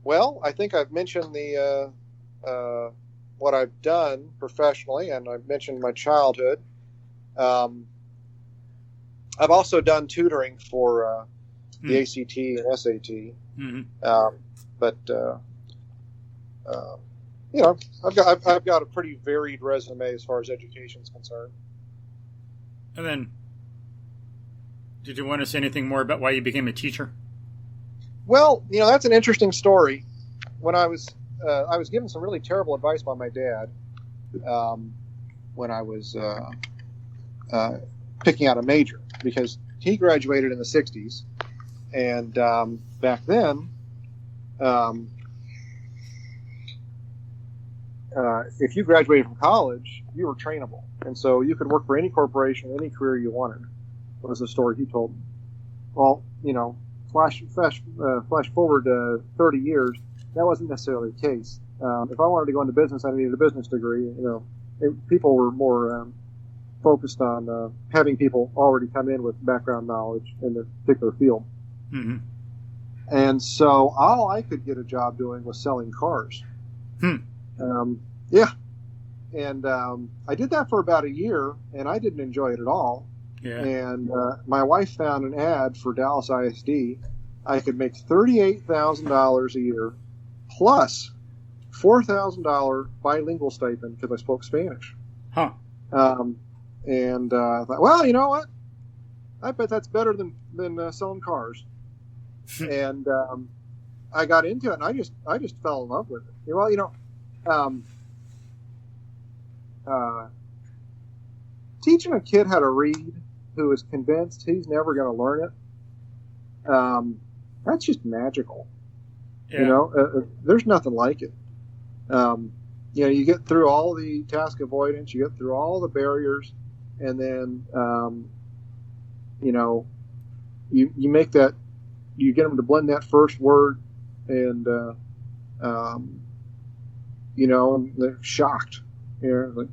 Well, I think I've mentioned the what I've done professionally, and I've mentioned my childhood. I've also done tutoring for the ACT and SAT. Mm-hmm. But you know, I've got a pretty varied resume as far as education is concerned. And then, did you want to say anything more about why you became a teacher? Well, you know, that's an interesting story. When I was given some really terrible advice by my dad when I was picking out a major, because he graduated in the 60s, and back then, if you graduated from college, you were trainable, and so you could work for any corporation, any career you wanted. Was the story he told me. Well, you know, flash forward 30 years, that wasn't necessarily the case. If I wanted to go into business, I needed a business degree. You know, people were more focused on having people already come in with background knowledge in the particular field. Mm-hmm. And so all I could get a job doing was selling cars. Yeah. And I did that for about a year, and I didn't enjoy it at all. Yeah. And my wife found an ad for Dallas ISD. I could make $38,000 a year plus $4,000 bilingual stipend because I spoke Spanish. Huh. And I thought, well, you know what? I bet that's better than selling cars. And I got into it, and I just fell in love with it. Well, you know, teaching a kid how to read who is convinced he's never going to learn it, that's just magical. Yeah. You know, there's nothing like it. You know, you get through all the task avoidance, you get through all the barriers, and then, you know, you make that, you get them to blend that first word, and, you know, and they're shocked. You know, like,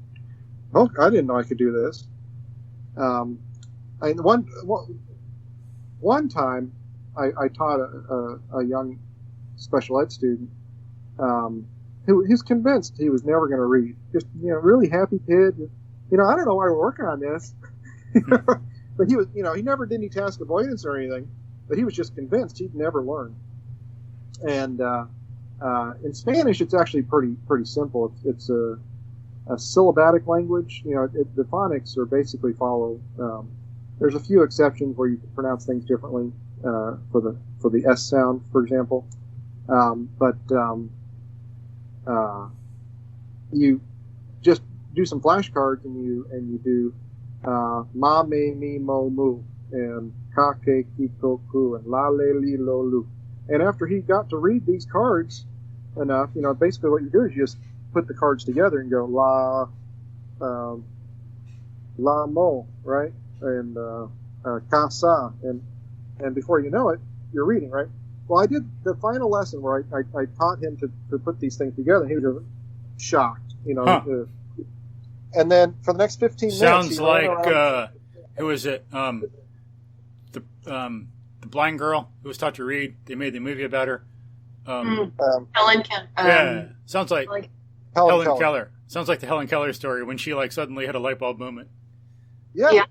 oh, I didn't know I could do this. One time, I taught a young special ed student who he's convinced he was never going to read. Just, you know, really happy kid. You know, I don't know why we're working on this, but he was, you know, he never did any task avoidance or anything, but he was just convinced he'd never learn. And in Spanish, it's actually pretty simple. It's a syllabatic language. You know, the phonics are basically follow. There's a few exceptions where you can pronounce things differently for the S sound, for example. But you just do some flashcards and you do ma me mi mo mu and ka ke ki ko ku and la le li lo lu. And after he got to read these cards enough, basically what you do is you just put the cards together and go la mo, right, and ka sa, and before you know it, you're reading, right? Well, I did the final lesson where I taught him to put these things together, and he was just shocked, and then for the next 15 minutes, sounds like who is it? The blind girl who was taught to read. They made the movie about her. Helen Keller. Yeah, sounds like Helen Keller. Sounds like the Helen Keller story when she suddenly had a light bulb moment. Yeah.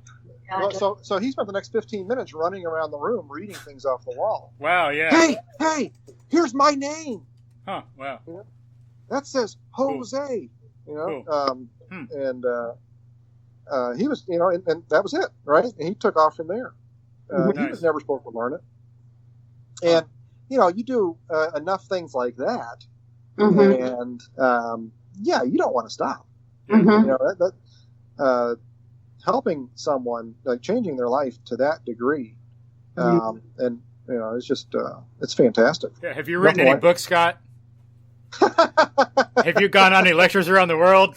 Well, so he spent the next 15 minutes running around the room reading things off the wall. Wow, yeah. Hey, here's my name. Huh, wow. That says Jose. Cool. And he was, and that was it, right? And he took off from there. Nice. He was never supposed to learn it. And, you do enough things like that, and, you don't want to stop. Helping someone, changing their life to that degree, and it's just it's fantastic. Yeah, have you written any books, Scott? Have you gone on any lectures around the world?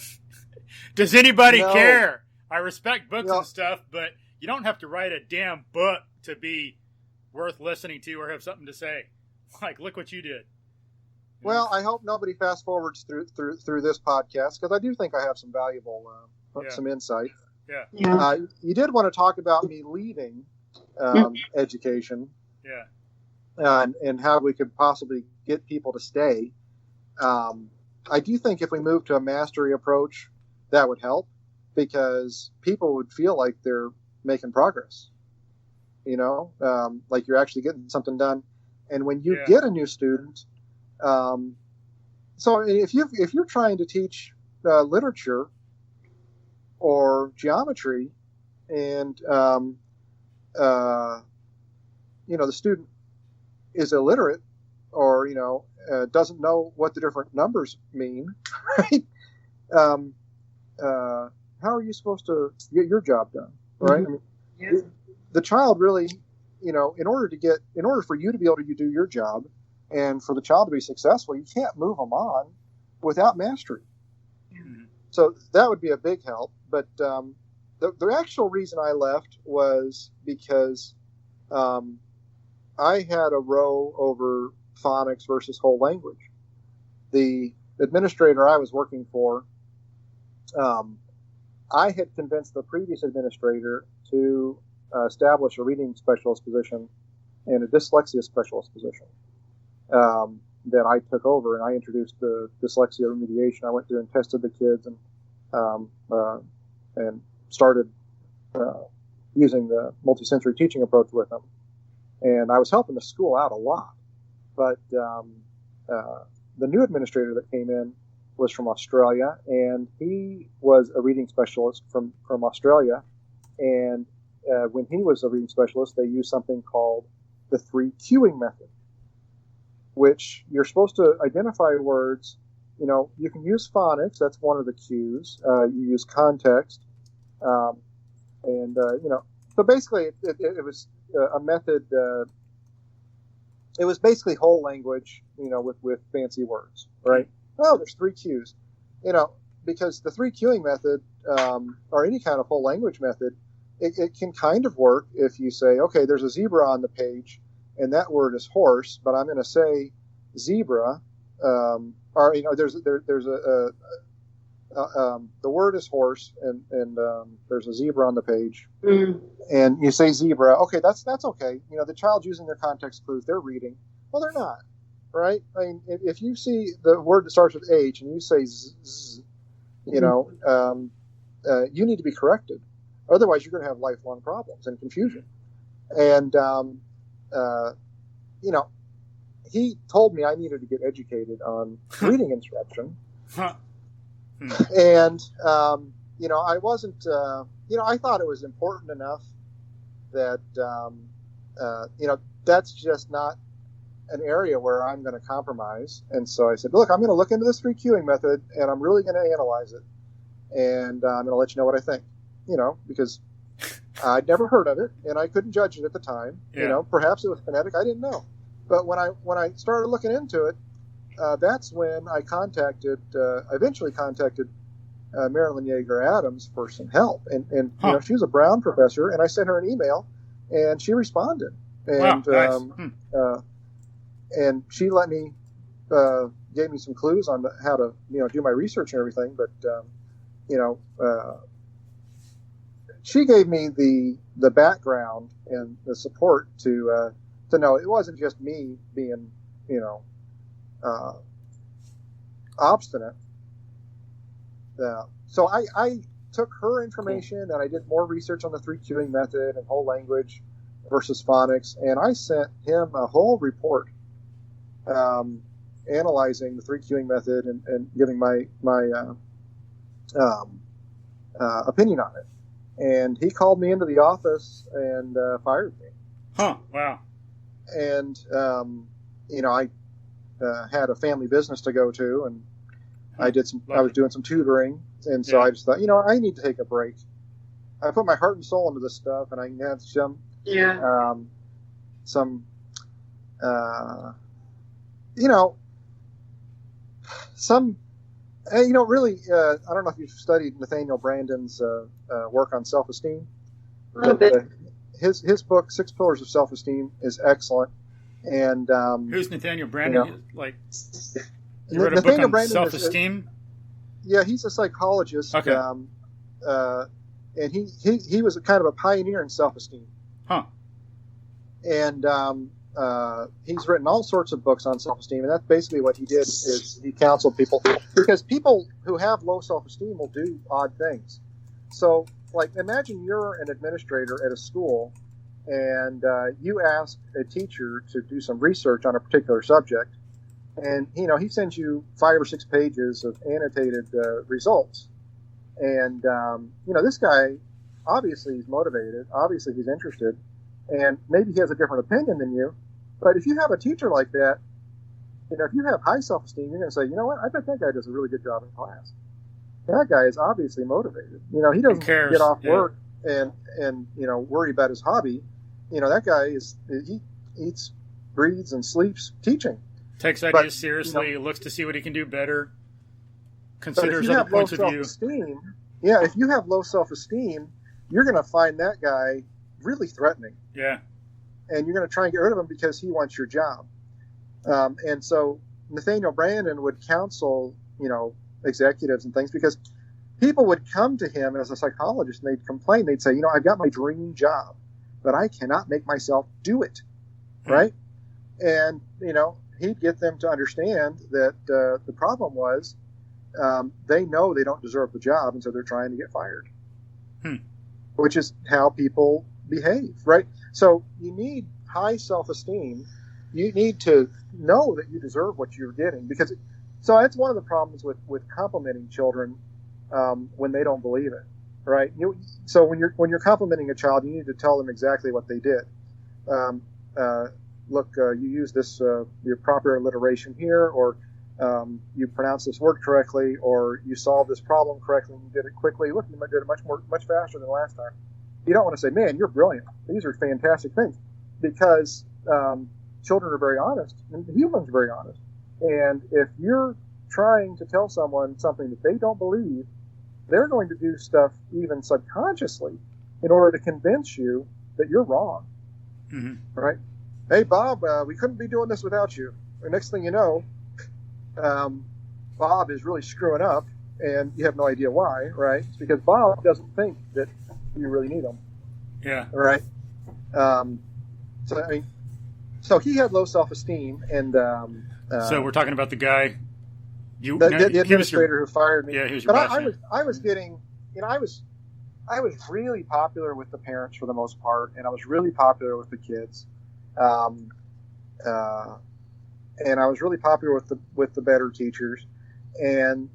Does anybody care? I respect books and stuff, but you don't have to write a damn book to be worth listening to or have something to say. Look what you did. Well, I hope nobody fast forwards through this podcast, because I do think I have some valuable some insight. Yeah. You did want to talk about me leaving education, and how we could possibly get people to stay. I do think if we move to a mastery approach, that would help, because people would feel like they're making progress. Like you're actually getting something done. And when you get a new student, so if you're trying to teach literature or geometry, and the student is illiterate, or doesn't know what the different numbers mean, right? How are you supposed to get your job done, right? The child really, in order for you to be able to do your job, and for the child to be successful, you can't move them on without mastery. So that would be a big help. But the actual reason I left was because I had a row over phonics versus whole language. The administrator I was working for, I had convinced the previous administrator to establish a reading specialist position and a dyslexia specialist position that I took over, and I introduced the dyslexia remediation. I went through and tested the kids and started using the multisensory teaching approach with them. And I was helping the school out a lot. But the new administrator that came in was from Australia, and he was a reading specialist from Australia. And when he was a reading specialist, they used something called the 3 cueing method, which you're supposed to identify words. You can use phonics. That's one of the cues. You use context. So basically it was a method. It was basically whole language, with fancy words, right? Oh, there's 3 cues, because the 3 cueing method, or any kind of whole language method, it can kind of work if you say, okay, there's a zebra on the page, and that word is horse, but I'm going to say zebra, or there's the word is horse, and there's a zebra on the page, and you say zebra. Okay, that's okay. The child's using their context clues. They're reading. Well, they're not, right? I mean, if you see the word that starts with H and you say z, you need to be corrected. Otherwise, you're going to have lifelong problems and confusion. And he told me I needed to get educated on reading instruction. And, I wasn't, I thought it was important enough that, that's just not an area where I'm going to compromise. And so I said, look, I'm going to look into this 3Qing method, and I'm really going to analyze it. And I'm going to let you know what I think, because I'd never heard of it, and I couldn't judge it at the time. Yeah. Perhaps it was phonetic. I didn't know. But when I started looking into it, that's when I eventually contacted Marilyn Yeager Adams for some help. And she was a Brown professor, and I sent her an email, and she responded. And wow, nice. And she let me gave me some clues on how to do my research and everything. But she gave me the background and the support to know it wasn't just me being obstinate. So I took her information and I did more research on the 3Qing method and whole language versus phonics, and I sent him a whole report analyzing the 3Qing method and giving my opinion on it. And he called me into the office and fired me. Huh, wow. And, I had a family business to go to, and I was doing some tutoring. And so I just thought, I need to take a break. I put my heart and soul into this stuff, and I can have really, I don't know if you've studied Nathaniel Branden's work on self-esteem. A little bit. His book, 6 Pillars of Self-Esteem, is excellent. And who's Nathaniel Branden? You wrote a Nathaniel book on Branden self-esteem? He's a psychologist. Okay. And he was a kind of a pioneer in self-esteem. Huh. And he's written all sorts of books on self-esteem, and that's basically what he did is he counseled people, because people who have low self-esteem will do odd things. So, imagine you're an administrator at a school, and you ask a teacher to do some research on a particular subject, and he sends you 5 or 6 pages of annotated results, and this guy obviously he's motivated, obviously he's interested, and maybe he has a different opinion than you. But if you have a teacher like that, if you have high self-esteem, you're going to say, you know what, I bet that guy does a really good job in class. That guy is obviously motivated. He doesn't get off work and worry about his hobby. That guy he eats, breathes, and sleeps teaching. Takes ideas seriously, looks to see what he can do better, considers other points of view. If you have low self-esteem, you're going to find that guy really threatening. Yeah. And you're going to try and get rid of him because he wants your job. And so Nathaniel Branden would counsel, executives and things, because people would come to him as a psychologist and they'd complain. They'd say, I've got my dream job, but I cannot make myself do it. Right. And, he'd get them to understand that the problem was they know they don't deserve the job, and so they're trying to get fired, which is how people behave. Right. So you need high self-esteem. You need to know that you deserve what you're getting, so that's one of the problems with complimenting children when they don't believe it, right? So when you're complimenting a child, you need to tell them exactly what they did. Look, you use this your proper alliteration here, or you pronounce this word correctly, or you solved this problem correctly and you did it quickly. Look, you did it much faster than last time. You don't want to say, man, you're brilliant. These are fantastic things, because children are very honest, and humans are very honest. And if you're trying to tell someone something that they don't believe, they're going to do stuff even subconsciously in order to convince you that you're wrong. Mm-hmm. Right? Hey, Bob, we couldn't be doing this without you. The next thing you know, Bob is really screwing up, and you have no idea why, right? It's because Bob doesn't think that you really need him. Yeah. Right? So he had low self-esteem, and so we're talking about the guy, the administrator who fired me. Yeah, he was your but boss. I was getting, I was really popular with the parents for the most part, and I was really popular with the kids, and I was really popular with the better teachers, and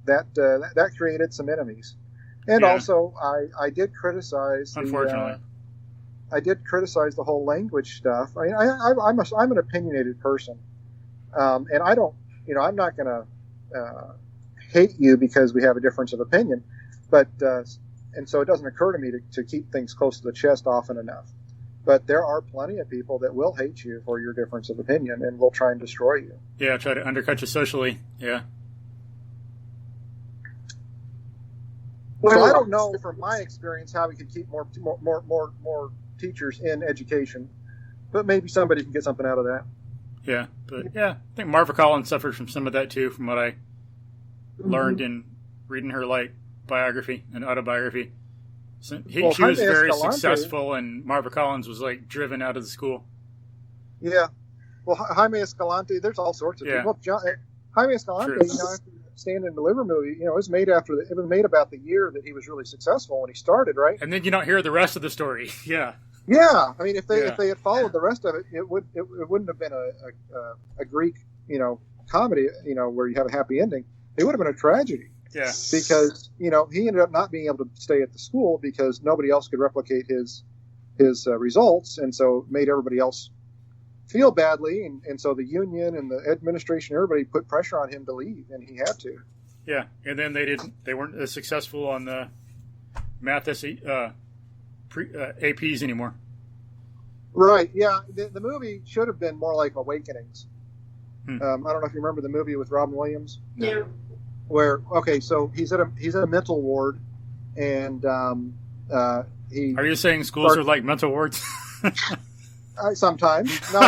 that created some enemies, and also I did criticize unfortunately. did criticize the whole language stuff. I mean, I'm an opinionated person, and I don't, I'm not going to hate you because we have a difference of opinion, but and so it doesn't occur to me to keep things close to the chest often enough. But there are plenty of people that will hate you for your difference of opinion and will try and destroy you. Yeah, try to undercut you socially. Yeah. So I don't know from my experience how we could keep more teachers in education, but maybe somebody can get something out of that. Yeah, but yeah, I think Marva Collins suffered from some of that too, from what I learned in reading her biography and autobiography. So she was very successful, and Marva Collins was driven out of the school. Yeah, well, Jaime Escalante, there's all sorts of people. Jaime Escalante, after Stand and Deliver movie, it was made it was made about the year that he was really successful when he started, right? And then you don't hear the rest of the story. Yeah. Yeah, I mean, if they had followed the rest of it, it wouldn't have been a Greek, comedy, where you have a happy ending. It would have been a tragedy. Yeah. Because he ended up not being able to stay at the school because nobody else could replicate his results, and so made everybody else feel badly, and so the union and the administration, everybody put pressure on him to leave, and he had to. Yeah, and then they weren't as successful on the math APs anymore. Right. Yeah. The movie should have been more like Awakenings. I don't know if you remember the movie with Robin Williams. Yeah. Where so he's at a mental ward, and he. Are you saying schools are like mental wards? Sometimes. No,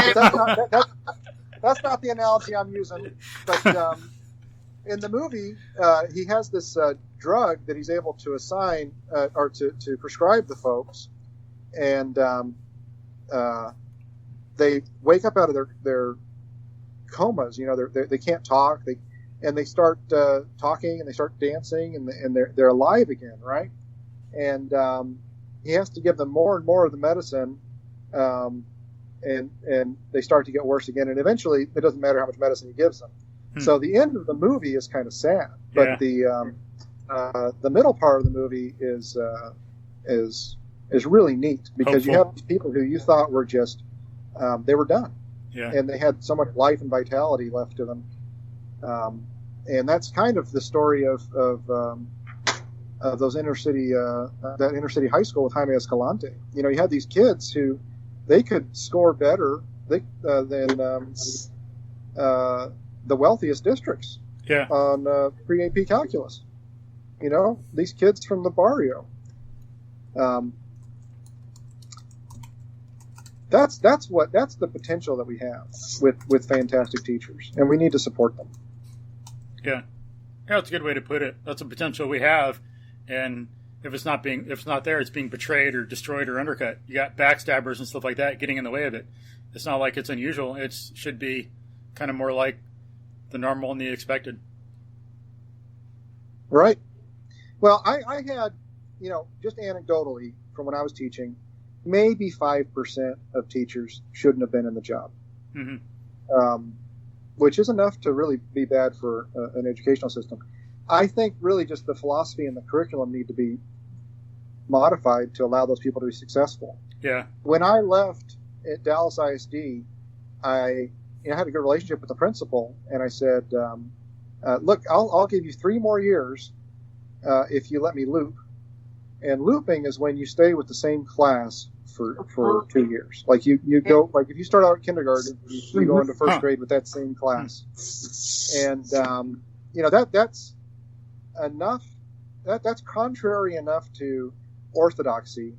that's not the analogy I'm using. But in the movie, he has this drug that he's able to assign or to prescribe the folks, and they wake up out of their comas. They can't talk. They start talking, and they start dancing, and they're alive again, right? And he has to give them more and more of the medicine. And they start to get worse again, and eventually it doesn't matter how much medicine he gives them. So the end of the movie is kind of sad, but the middle part of the movie is really neat because you have people who you thought were just they were done, and they had so much life and vitality left to them, and that's kind of the story of those inner city that inner city high school with Jaime Escalante. You had these kids who they could score better than the wealthiest districts on pre-AP calculus. These kids from the barrio. That's the potential that we have with fantastic teachers, and we need to support them. Yeah, that's a good way to put it. That's a potential we have, and if it's not there, it's being betrayed or destroyed or undercut. You got backstabbers and stuff like that getting in the way of it. It's not like it's unusual. It should be kind of more like the normal and the expected. Right. Well, I had, just anecdotally from when I was teaching, maybe 5% of teachers shouldn't have been in the job, which is enough to really be bad for an educational system. I think really just the philosophy and the curriculum need to be modified to allow those people to be successful. Yeah. When I left at Dallas ISD, I had a good relationship with the principal, and I said, look, I'll give you 3 more years if you let me loop. And looping is when you stay with the same class for 2 years. Like you go, like if you start out at kindergarten, you go into first grade with that same class. And, that's enough, that's contrary enough to orthodoxy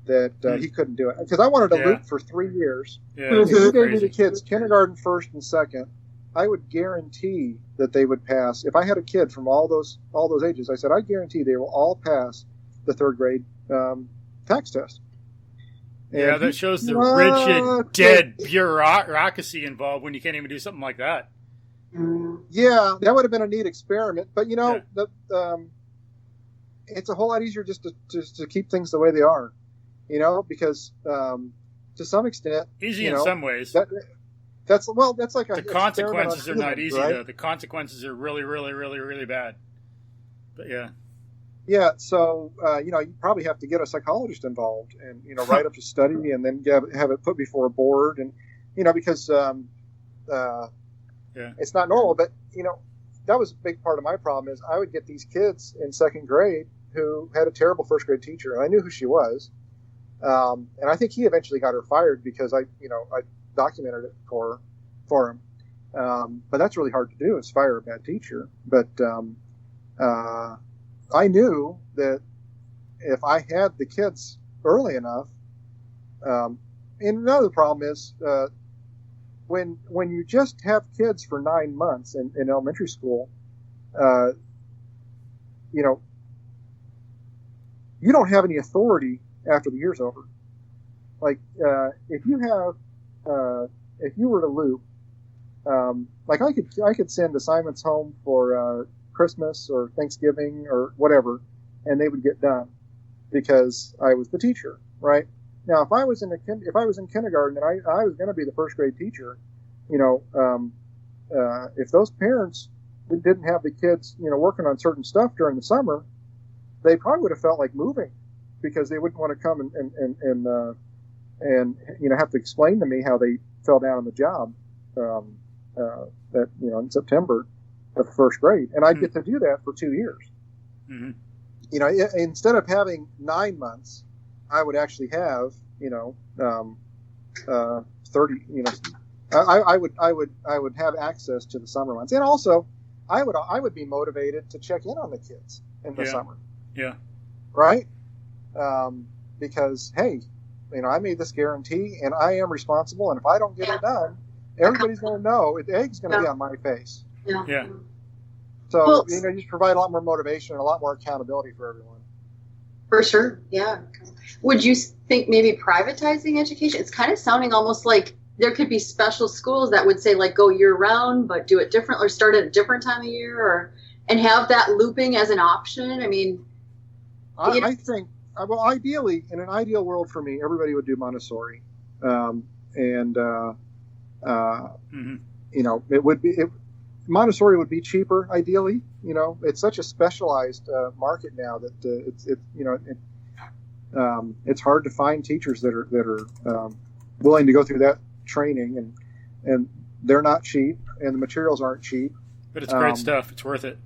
that he couldn't do it. Because I wanted to loop for 3 years. Yeah, if you gave me the kids kindergarten, first, and second, I would guarantee that they would pass. If I had a kid from all those ages, I said, I guarantee they will all pass the 3rd grade tax test. And that shows the rigid, dead bureaucracy involved when you can't even do something like that. Yeah, that would have been a neat experiment. But it's a whole lot easier just to keep things the way they are. Because to some extent, easy in some ways. That's like the consequences are not easy, right? though. The consequences are really, really, really, really bad. But yeah. Yeah, so you probably have to get a psychologist involved, and write up a study, and then have it put before a board, and because it's not normal. But that was a big part of my problem is I would get these kids in second grade who had a terrible first grade teacher, and I knew who she was, and I think he eventually got her fired because I documented it for him. But that's really hard to do, is fire a bad teacher. But I knew that if I had the kids early enough, and another problem is when you just have kids for 9 months in elementary school, you don't have any authority after the year's over. Like if you were to loop, like I could send assignments home for Christmas or Thanksgiving or whatever, and they would get done because I was the teacher, right? Now, if I was in kindergarten and I was going to be the first grade teacher, if those parents didn't have the kids, working on certain stuff during the summer, they probably would have felt like moving because they wouldn't want to come and have to explain to me how they fell down on the job in September of first grade, and I'd get to do that for 2 years. Mm-hmm. Instead of having 9 months, I would actually have 30. I would have access to the summer months, and also I would be motivated to check in on the kids in the summer. Yeah. Right. Because hey, I made this guarantee, and I am responsible, and if I don't get it done, everybody's going to know. The egg's going to be on my face. Yeah. So, you just provide a lot more motivation and a lot more accountability for everyone. For sure. Yeah. Would you think maybe privatizing education? It's kind of sounding almost like there could be special schools that would say like go year round, but do it different or start at a different time of year and have that looping as an option. I mean, I think, well, ideally, in an ideal world for me, everybody would do Montessori. It would be, Montessori would be cheaper, ideally. It's such a specialized market now that it's hard to find teachers that are willing to go through that training, and they're not cheap, and the materials aren't cheap. But it's great stuff. It's worth it.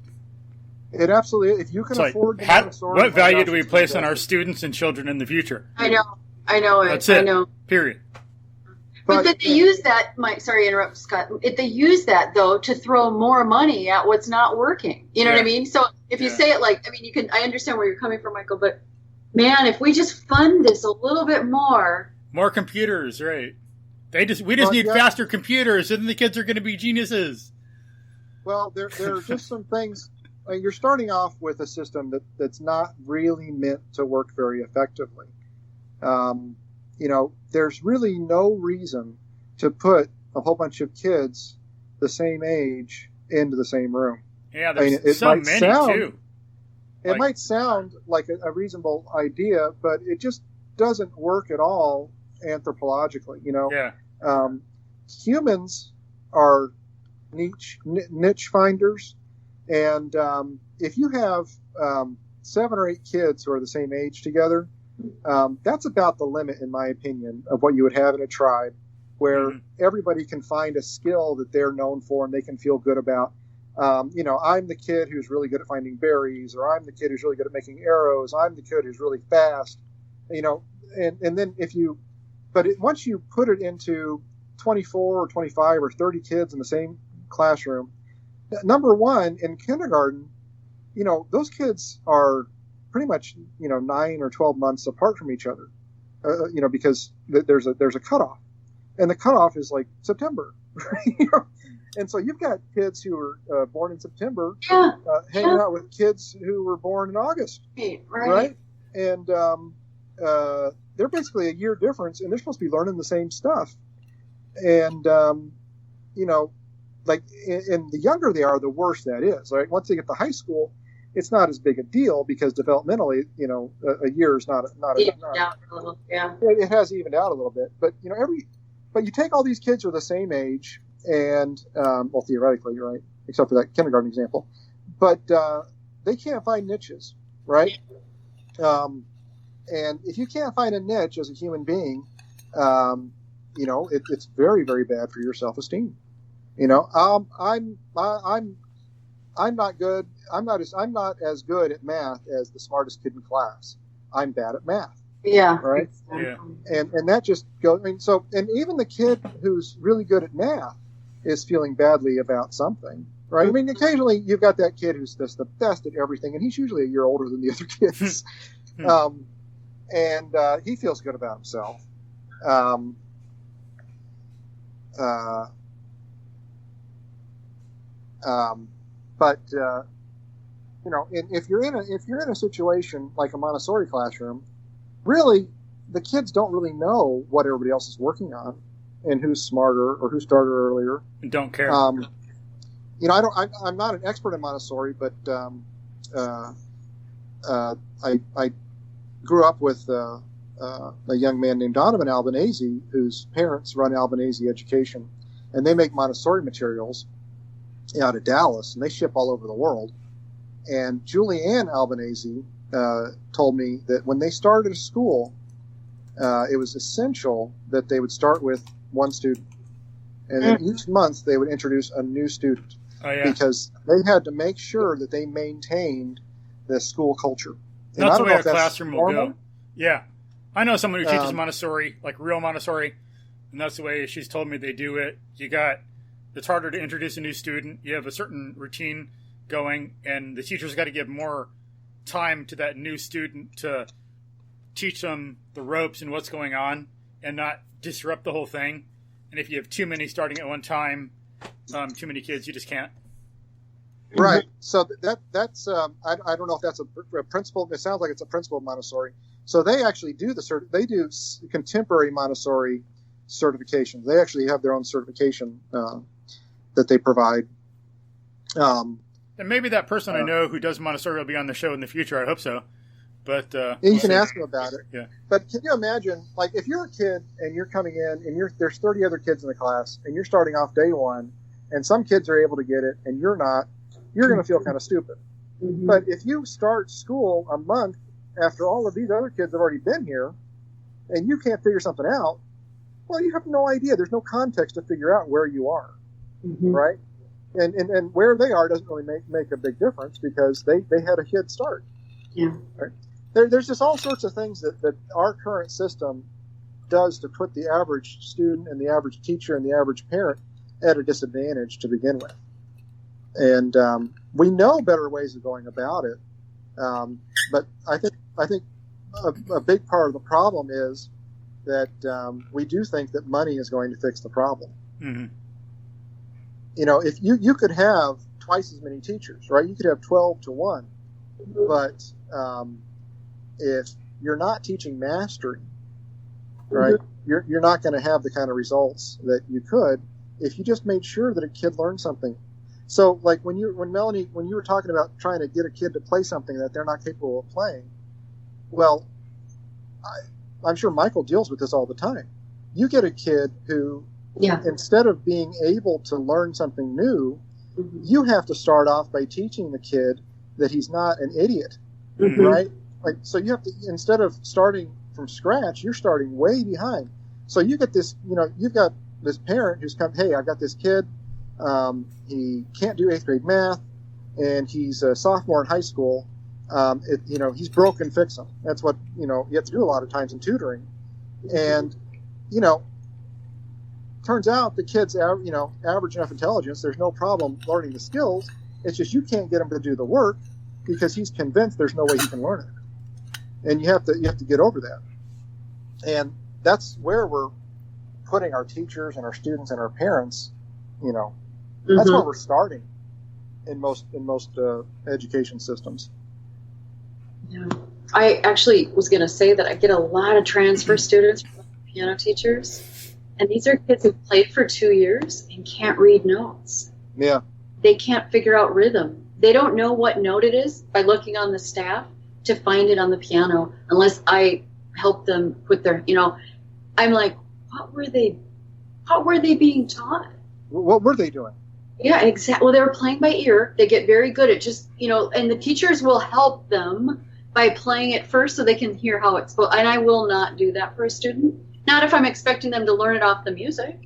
It absolutely, if you can afford Montessori. What value do we place on our students and children in the future? I know it. That's it. I know. Period. But did they use that, sorry to interrupt, Scott, if they use that, though, to throw more money at what's not working? You know what I mean? So if you say it like, I understand where you're coming from, Michael, but man, if we just fund this a little bit more. More computers, right. We just need faster computers, and then the kids are going to be geniuses. Well, there are just some things. You're starting off with a system that's not really meant to work very effectively. There's really no reason to put a whole bunch of kids the same age into the same room. Yeah, there's so many, too. It might sound like a reasonable idea, but it just doesn't work at all anthropologically. Humans are niche finders, and if you have 7 or 8 kids who are the same age together, that's about the limit, in my opinion, of what you would have in a tribe where everybody can find a skill that they're known for and they can feel good about. I'm the kid who's really good at finding berries, or I'm the kid who's really good at making arrows. I'm the kid who's really fast, and then once you put it into 24 or 25 or 30 kids in the same classroom, number one, in kindergarten, those kids are pretty much 9 or 12 months apart from each other, because there's a cutoff, and the cutoff is like September. And so you've got kids who are born in September hanging out with kids who were born in August, right? And they're basically a year difference, and they're supposed to be learning the same stuff. And like, and the younger they are, the worse that is. Right? Once they get to high school, it's not as big a deal because developmentally, a year is not. It has evened out a little bit, but but you take all these kids who are the same age, and well, theoretically, you're right, except for that kindergarten example, but they can't find niches, right? And if you can't find a niche as a human being, it's very, very bad for your self-esteem. I'm not good. I'm not as good at math as the smartest kid in class. I'm bad at math. Yeah. Right. Yeah. And that just goes. And even the kid who's really good at math is feeling badly about something. Right. I mean, occasionally you've got that kid who's just the best at everything, and he's usually a year older than the other kids. And he feels good about himself. If you're in a situation like a Montessori classroom, really the kids don't really know what everybody else is working on and who's smarter or who started earlier. Don't care. I'm not an expert in Montessori, but I grew up with a young man named Donovan Albanese, whose parents run Albanese Education, and they make Montessori materials out of Dallas, and they ship all over the world. And Julianne Albanese told me that when they started a school, it was essential that they would start with one student, and then each month they would introduce a new student, because they had to make sure that they maintained the school culture. And that's the way a classroom will go. Yeah. I know someone who teaches Um, Montessori, like real Montessori, and that's the way she's told me they do it. It's harder to introduce a new student. You have a certain routine going, and the teacher's got to give more time to that new student to teach them the ropes and what's going on and not disrupt the whole thing. And if you have too many starting at one time, too many kids, you just can't. Right. So that's I don't know if that's a principle. It sounds like it's a principle of Montessori. So they actually do they do contemporary Montessori certifications. They actually have their own certification that they provide. And maybe that person I know who does Montessori will be on the show in the future. I hope so. But you can ask them about it. Yeah. But can you imagine, like, if you're a kid and you're coming in and there's 30 other kids in the class and you're starting off day one, and some kids are able to get it and you're not, you're going to feel kind of stupid. Mm-hmm. But if you start school a month after all of these other kids have already been here and you can't figure something out, well, you have no idea. There's no context to figure out where you are, right? And where they are doesn't really make a big difference because they had a head start. Yeah. Right? There's just all sorts of things that our current system does to put the average student and the average teacher and the average parent at a disadvantage to begin with. And we know better ways of going about it. But I think a big part of the problem is that we do think that money is going to fix the problem. Mm-hmm. If you could have twice as many teachers, right? You could have 12 to 1. But if you're not teaching mastery, right, you're not going to have the kind of results that you could if you just made sure that a kid learned something. So, like when Melanie, when you were talking about trying to get a kid to play something that they're not capable of playing, well, I'm sure Michael deals with this all the time. You get a kid who, instead of being able to learn something new, you have to start off by teaching the kid that he's not an idiot, right? Like, so you have to, instead of starting from scratch, you're starting way behind. So you get this, you've got this parent who's come, hey, I've got this kid, he can't do 8th grade math, and he's a sophomore in high school. He's broken, fix him. That's what, you have to do a lot of times in tutoring. And, turns out the kid's, average enough intelligence. There's no problem learning the skills. It's just you can't get him to do the work because he's convinced there's no way he can learn it. And you have to get over that. And that's where we're putting our teachers and our students and our parents, that's where we're starting in most education systems. Yeah. I actually was going to say that I get a lot of transfer students from piano teachers, and these are kids who played for 2 years and can't read notes. Yeah. They can't figure out rhythm. They don't know what note it is by looking on the staff to find it on the piano unless I help them with their, I'm like, what were they being taught? What were they doing? Yeah, exactly. Well, they were playing by ear. They get very good at just, and the teachers will help them by playing it first so they can hear how it's supposed. And I will not do that for a student. Not if I'm expecting them to learn it off the music,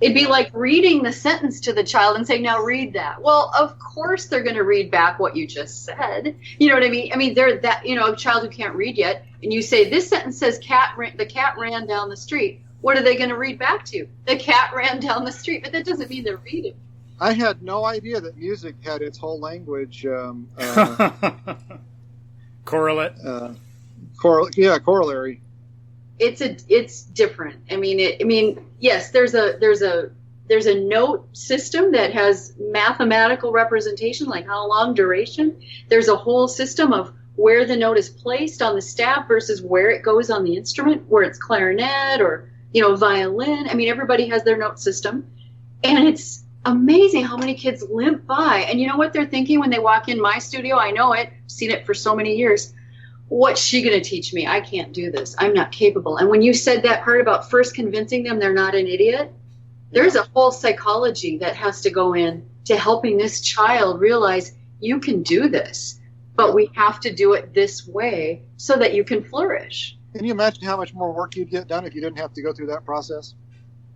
It'd be like reading the sentence to the child and saying, now read that. Well, of course they're going to read back what you just said. You know what I mean? I mean, they're that, a child who can't read yet, and you say, this sentence says the cat ran down the street. What are they going to read back to? The cat ran down the street, but that doesn't mean they're reading. I had no idea that music had its whole language. Correlate. Corollary. It's different. I mean, yes, there's a note system that has mathematical representation, like how long, duration. There's a whole system of where the note is placed on the staff versus where it goes on the instrument, where it's clarinet or violin. I mean, everybody has their note system, and it's amazing how many kids limp by. And you know what they're thinking when they walk in my studio? I know it. I've seen it for so many years. What's she going to teach me? I can't do this. I'm not capable. And when you said that part about first convincing them they're not an idiot, there's a whole psychology that has to go in to helping this child realize you can do this, but we have to do it this way so that you can flourish. Can you imagine how much more work you'd get done if you didn't have to go through that process?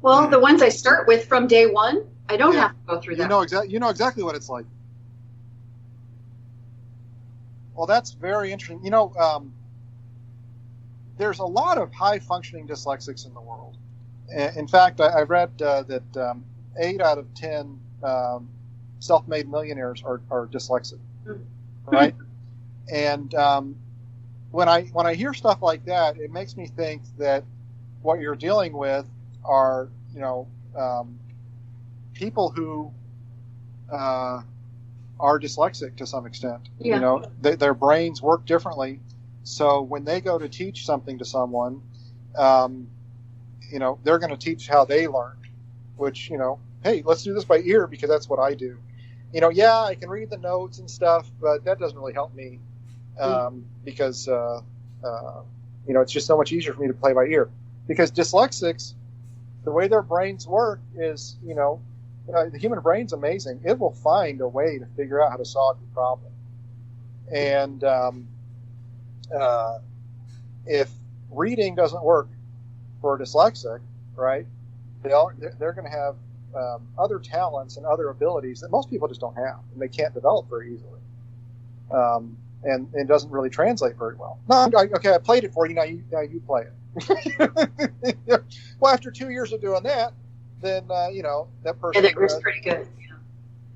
Well, the ones I start with from day one, I don't have to go through that. You know exactly what it's like. Well, that's very interesting. There's a lot of high-functioning dyslexics in the world. In fact, I read that 8 out of 10 self-made millionaires are dyslexic, right? And when I hear stuff like that, it makes me think that what you're dealing with are people who are dyslexic to some extent. Yeah. Their brains work differently. So when they go to teach something to someone, they're going to teach how they learned, which, hey, let's do this by ear because that's what I do. I can read the notes and stuff, but that doesn't really help me because, it's just so much easier for me to play by ear. Because dyslexics, the way their brains work is, the human brain's amazing. It will find a way to figure out how to solve your problem. And if reading doesn't work for a dyslexic, right, they're going to have other talents and other abilities that most people just don't have, and they can't develop very easily. And it doesn't really translate very well. No, okay, I played it for you. Now you play it. Well, after 2 years of doing that, then that person. Yeah, that was pretty good.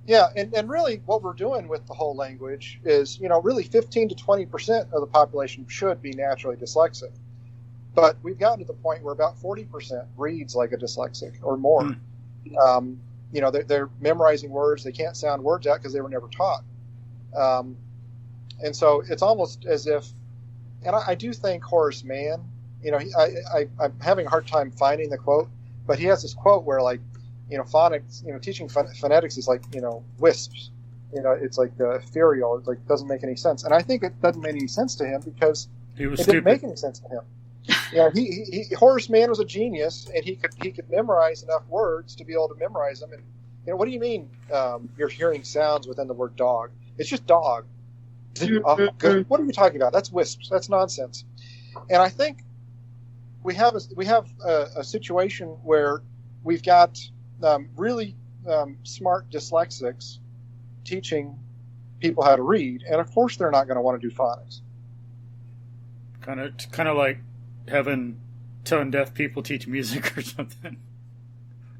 Yeah, and really, what we're doing with the whole language is, really 15 to 20% of the population should be naturally dyslexic, but we've gotten to the point where about 40% reads like a dyslexic or more. They're memorizing words; they can't sound words out because they were never taught. And so it's almost as if, and I do think Horace Mann, I'm having a hard time finding the quote, but he has this quote where, like, phonics, teaching phonetics is like, wisps. It's like ethereal. It like doesn't make any sense. And I think it doesn't make any sense to him because it didn't make any sense to him. Horace Mann was a genius, and he could memorize enough words to be able to memorize them. And what do you mean you're hearing sounds within the word dog? It's just dog. Good. What are you talking about? That's wisps. That's nonsense. And I think we have a situation where we've got really smart dyslexics teaching people how to read, and of course they're not going to want to do phonics. Kind of like having tone deaf people teach music or something.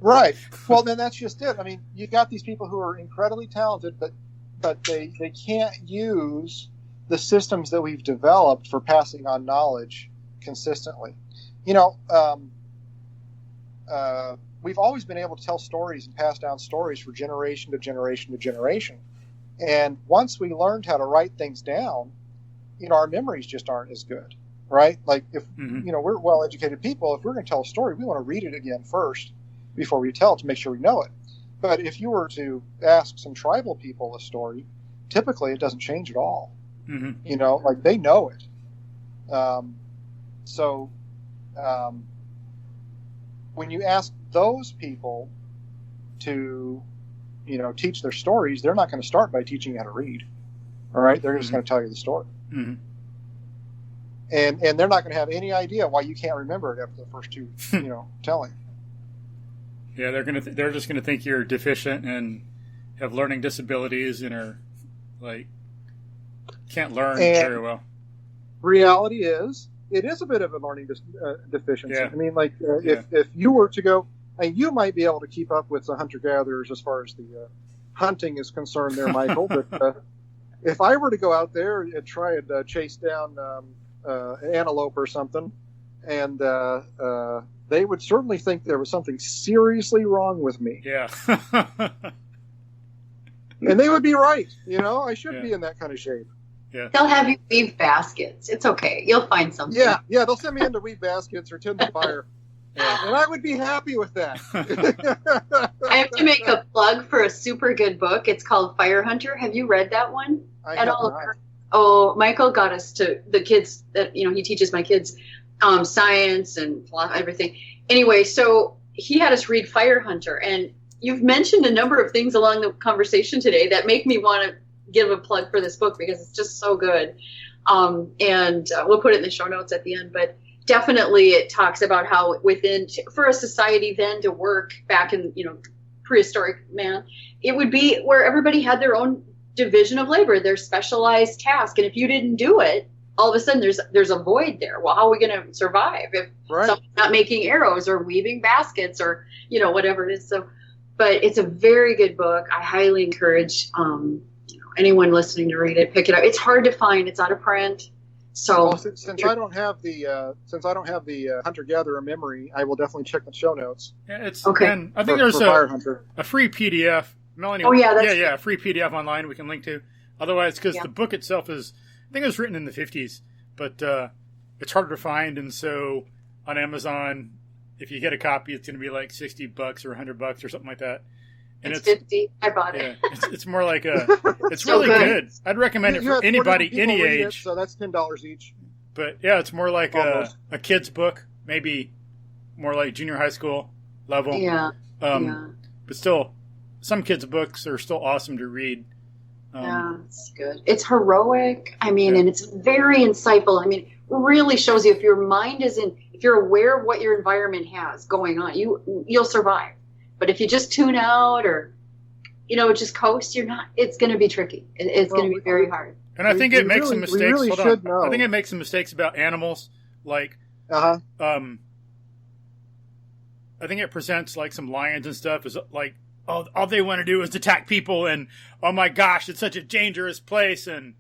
Right. Well, then that's just it. I mean, you've got these people who are incredibly talented, but they can't use the systems that we've developed for passing on knowledge consistently. We've always been able to tell stories and pass down stories for generation to generation to generation. And once we learned how to write things down, our memories just aren't as good, right? Like if, we're well-educated people, if we're going to tell a story, we want to read it again first before we tell it to make sure we know it. But if you were to ask some tribal people a story, typically it doesn't change at all. Like they know it. When you ask those people to, teach their stories, they're not going to start by teaching you how to read. All right, they're just going to tell you the story. and they're not going to have any idea why you can't remember it after the first two, telling. Yeah, they're just gonna think you're deficient and have learning disabilities and are like can't learn very well. Reality is, it is a bit of a learning deficiency. Yeah. I mean, like if you were to go, and you might be able to keep up with the hunter-gatherers as far as the hunting is concerned there, Michael. But if I were to go out there and try and chase down an antelope or something, and they would certainly think there was something seriously wrong with me. Yeah. And they would be right. I should be in that kind of shape. Yeah. They'll have you weave baskets. It's okay. You'll find something. Yeah. They'll send me in to weave baskets or tend the fire. Yeah. And I would be happy with that. I have to make a plug for a super good book. It's called Fire Hunter. Have you read that one? I have not. Oh, Michael got us to the kids that, he teaches my kids science and everything. Anyway, so he had us read Fire Hunter, and you've mentioned a number of things along the conversation today that make me want to give a plug for this book because it's just so good. And we'll put it in the show notes at the end, but definitely it talks about how for a society then to work back in, prehistoric man, it would be where everybody had their own division of labor, their specialized task. And if you didn't do it, all of a sudden there's a void there. Well, how are we going to survive if someone's not making arrows or weaving baskets or, whatever it is. So, but it's a very good book. I highly encourage anyone listening to read it, pick it up. It's hard to find. It's out of print. So since I don't have the hunter-gatherer memory, I will definitely check the show notes. Yeah, it's okay. And I think there's a free PDF. Melanie, a free PDF online we can link to. Otherwise, because the book itself is, I think it was written in the 50s, but it's harder to find, and so on Amazon, if you get a copy, it's going to be like $60 or $100 or something like that. And it's 50. I bought it. Yeah, it's more like it's really good. I'd recommend it for anybody, any age. So that's $10 each. But yeah, it's more like a kid's book, maybe more like junior high school level. Yeah. But still, some kids' books are still awesome to read. It's good. It's heroic. And it's very insightful. Really shows you if your mind if you're aware of what your environment has going on, you'll survive. But if you just tune out or, just coast, it's going to be tricky. It's going to be very hard. And I think it makes some mistakes. Hold on. I think it makes some mistakes about animals. Like, I think it presents like some lions and stuff as like, all they want to do is attack people. And, oh my gosh, it's such a dangerous place. And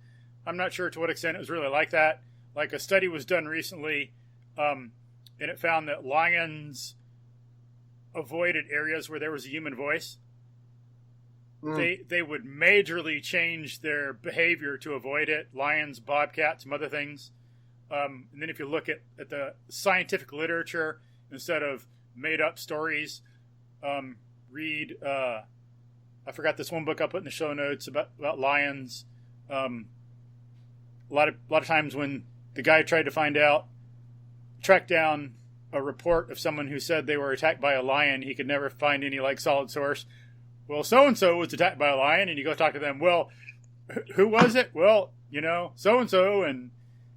I'm not sure to what extent it was really like that. Like a study was done recently, and it found that lions avoided areas where there was a human voice. They would majorly change their behavior to avoid it. Lions, bobcats, some other things. And then if you look at the scientific literature, instead of made up stories, read I forgot this one book I put in the show notes about lions. A lot of times when the guy tried to track down a report of someone who said they were attacked by a lion, he could never find any like solid source. Well, so-and-so was attacked by a lion, and you go talk to them. Well, who was it? Well, so-and-so, and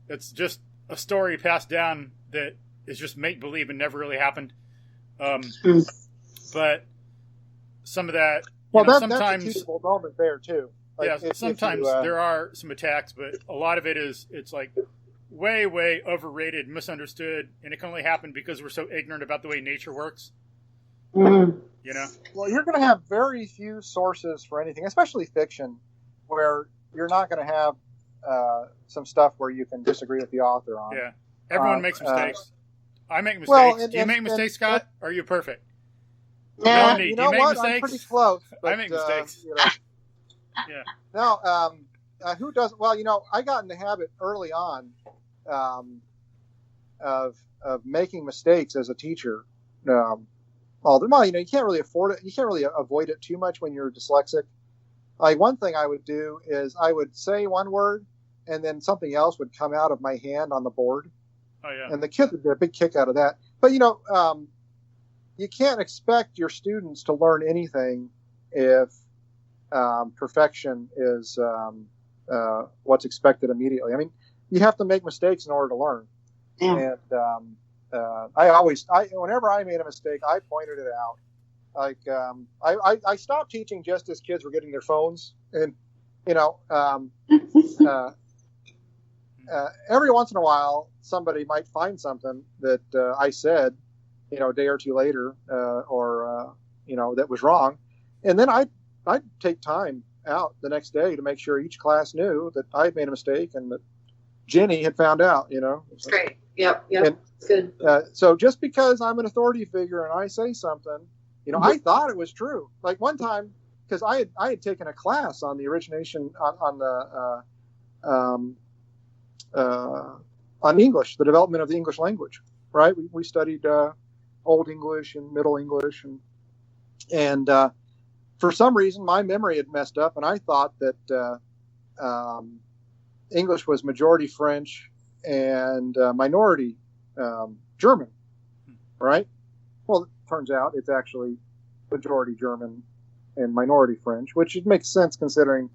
it's just a story passed down that is just make-believe and never really happened. But some of that, sometimes that's a teachable moment there too. Like sometimes there are some attacks, but a lot of it it's like way, way overrated, misunderstood, and it can only happen because we're so ignorant about the way nature works. Mm-hmm. Well, you're going to have very few sources for anything, especially fiction, where you're not going to have some stuff where you can disagree with the author on. Yeah, everyone makes mistakes. I make mistakes. Do you make mistakes, Scott? Or are you perfect? Nah, Melanie, do you make mistakes? I'm pretty close. But, I make mistakes. Yeah. Now, who doesn't? Well, I got in the habit early on of making mistakes as a teacher. You can't really afford it. You can't really avoid it too much when you're dyslexic. Like one thing I would do is I would say one word, and then something else would come out of my hand on the board. Oh yeah. And the kids would get a big kick out of that. But you can't expect your students to learn anything if perfection is what's expected immediately. you have to make mistakes in order to learn. Yeah. And whenever I made a mistake, I pointed it out. Like I stopped teaching just as kids were getting their phones, and every once in a while somebody might find something that I said, a day or two later, or that was wrong, and then I'd take time out the next day to make sure each class knew that I had made a mistake and that Jenny had found out. It's great. Yep. And, good. So just because I'm an authority figure and I say something, I thought it was true. Like one time, because I had taken a class on the origination on English, the development of the English language. Right? We studied Old English and Middle English, and for some reason my memory had messed up, and I thought that English was majority French and minority German. Right? Well, it turns out it's actually majority German and minority French, which makes sense considering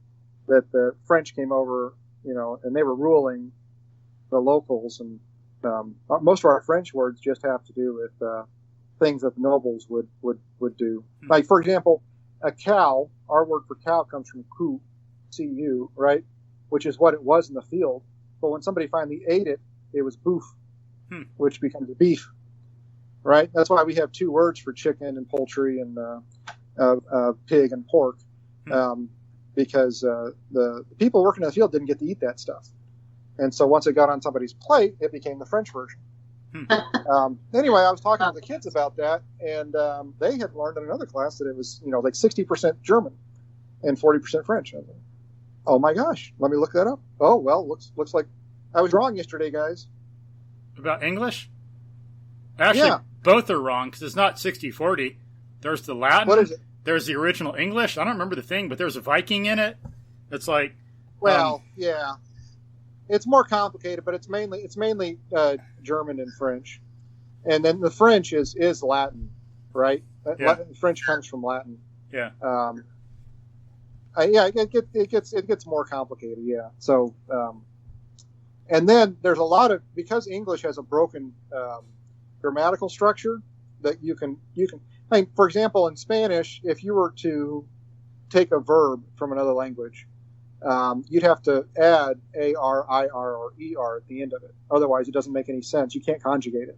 that the French came over, and they were ruling the locals, and most of our French words just have to do with things that the nobles would do. Like, for example, a cow, our word for cow comes from coup, C-U, right? Which is what it was in the field. But when somebody finally ate it, it was bouf, which becomes beef, right? That's why we have two words for chicken and poultry and pig and pork, because the people working in the field didn't get to eat that stuff. And so once it got on somebody's plate, it became the French version. Anyway, I was talking to the kids about that, and they had learned in another class that it was, like 60% German and 40% French. I was like, oh my gosh, let me look that up. Oh, well, looks like I was wrong yesterday, guys. About English? Actually, both are wrong, because it's not 60-40. There's the Latin. What is it? There's the original English. I don't remember the thing, but there's a Viking in it. It's like... Well, yeah. It's more complicated, but it's mainly German and French. And then the French is Latin, right? Yeah. French comes from Latin. Yeah. It gets more complicated, yeah. So, and then there's a lot of, because English has a broken grammatical structure that you can. I mean, for example, in Spanish, if you were to take a verb from another language, you'd have to add AR, IR, or ER at the end of it. Otherwise, it doesn't make any sense. You can't conjugate it,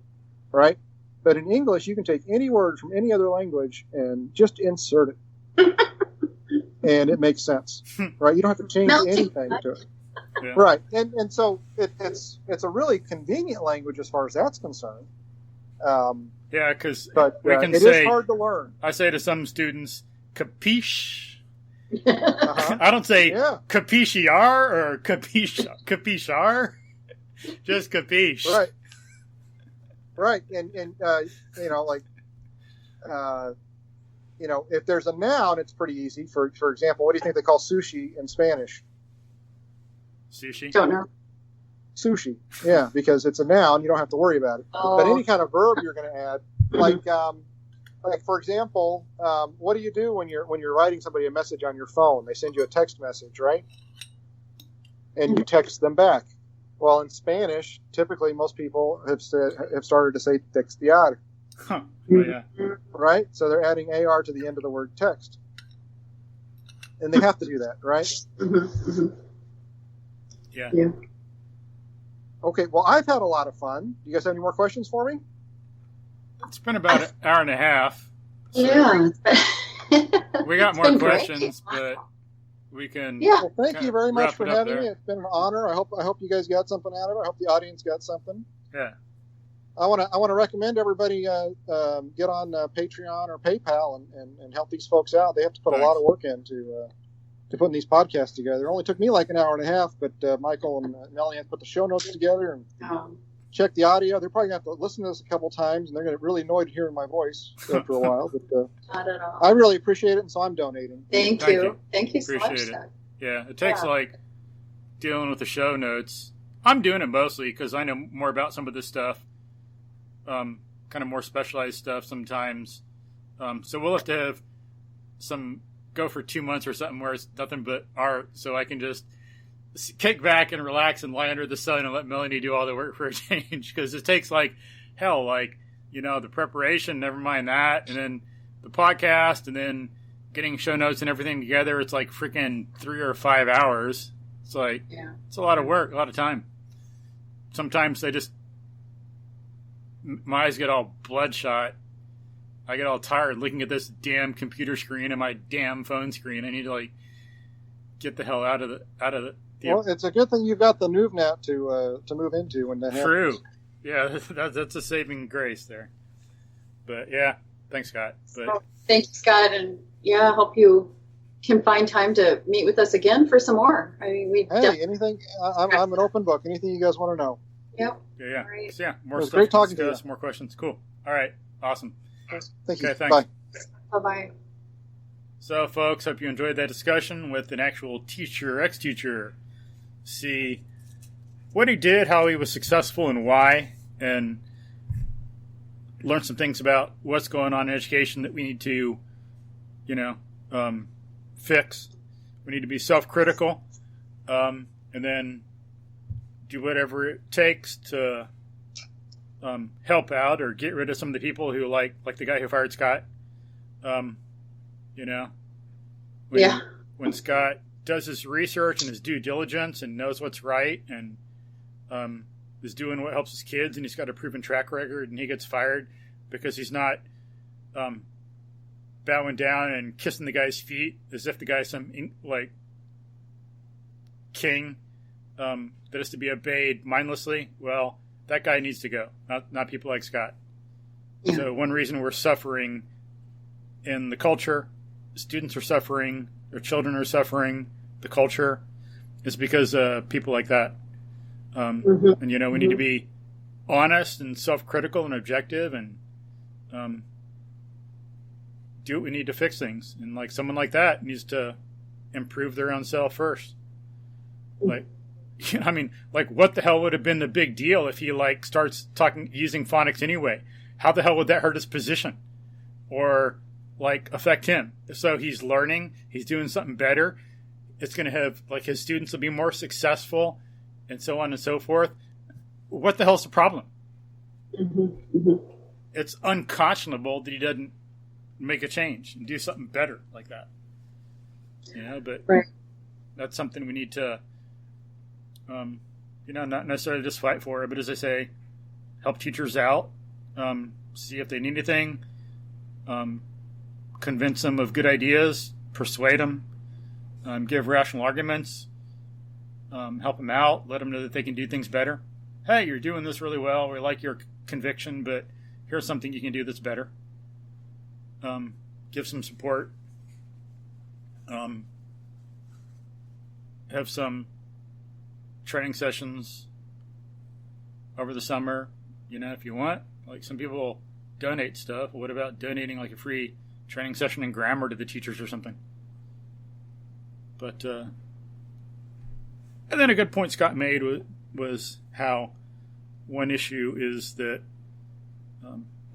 right? But in English, you can take any word from any other language and just insert it. And it makes sense, right? You don't have to change anything to it. Yeah. Right. And so it's a really convenient language as far as that's concerned. Yeah, because it is hard to learn. I say to some students, capiche. I don't say capichiar or capichar. Just capiche. Right. And if there's a noun, it's pretty easy. For example, what do you think they call sushi in Spanish? Sushi? Don't know. Sushi. Yeah, because it's a noun, you don't have to worry about it. Oh. But any kind of verb you're going to add, like for example, what do you do when you're writing somebody a message on your phone? They send you a text message, right? And you text them back. Well, in Spanish, typically most people have started to say textear. Huh. Oh, yeah. Right? So they're adding AR to the end of the word text. And they have to do that, right? Yeah. Okay, well, I've had a lot of fun. Do you guys have any more questions for me? It's been about an hour and a half. So yeah. We got more questions, but we can... Yeah. Well, thank you very much for having me. There. It's been an honor. I hope you guys got something out of it. I hope the audience got something. Yeah. I want to recommend everybody get on Patreon or PayPal and help these folks out. They have to put a lot of work into putting these podcasts together. It only took me like an hour and a half, but Michael and Melanie had to put the show notes together and check the audio. They're probably going to have to listen to this a couple times, and they're going to get really annoyed hearing my voice after a while. But not at all. I really appreciate it, and so I'm donating. Thank you so much. Yeah, it takes dealing with the show notes. I'm doing it mostly because I know more about some of this stuff. Kind of more specialized stuff sometimes. So we'll have to have go for 2 months or something where it's nothing but art, so I can just kick back and relax and lie under the sun and let Melanie do all the work for a change, because it takes like hell, like, you know, the preparation, never mind that, and then the podcast, and then getting show notes and everything together. It's like freaking 3 or 5 hours. It's like, it's a lot of work, a lot of time. Sometimes my eyes get all bloodshot. I get all tired looking at this damn computer screen and my damn phone screen. I need to like get the hell out of the. Well, it's a good thing you've got the NewVnet to move into when that happens. True. Yeah, that's a saving grace there. But yeah, thanks, Scott. But thank you, Scott, and I hope you can find time to meet with us again for some more. I mean, anything. I'm an open book. Anything you guys want to know. Yep. Yeah. Right. So, more stuff. Great talking to you. More questions. Cool. All right. Awesome. Thank you. Okay, thanks. Bye. Bye. So, folks, hope you enjoyed that discussion with an actual teacher, ex-teacher. See what he did, how he was successful, and why, and learn some things about what's going on in education that we need to, fix. We need to be self-critical, and then do whatever it takes to help out or get rid of some of the people who like the guy who fired Scott. When Scott does his research and his due diligence and knows what's right and is doing what helps his kids, and he's got a proven track record, and he gets fired because he's not bowing down and kissing the guy's feet as if the guy's some king that is to be obeyed mindlessly. Well, that guy needs to go, not people like Scott. Yeah. So one reason we're suffering in the culture, students are suffering, their children are suffering, the culture is because people like that. And, we need to be honest and self-critical and objective and do what we need to fix things. And like someone like that needs to improve their own self first. What the hell would have been the big deal if he starts using phonics anyway? How the hell would that hurt his position or affect him? So he's learning, he's doing something better. It's going to have his students will be more successful and so on and so forth. What the hell's the problem? It's unconscionable that he doesn't make a change and do something better like that. But right. That's something we need to, not necessarily just fight for it, but as I say, help teachers out, see if they need anything, convince them of good ideas, persuade them, give rational arguments, help them out, let them know that they can do things better. Hey, you're doing this really well. We like your conviction, but here's something you can do that's better. Give some support. Have some training sessions over the summer, if you want. Some people donate stuff. What about donating a free training session in grammar to the teachers or something? But and then a good point Scott made was how one issue is that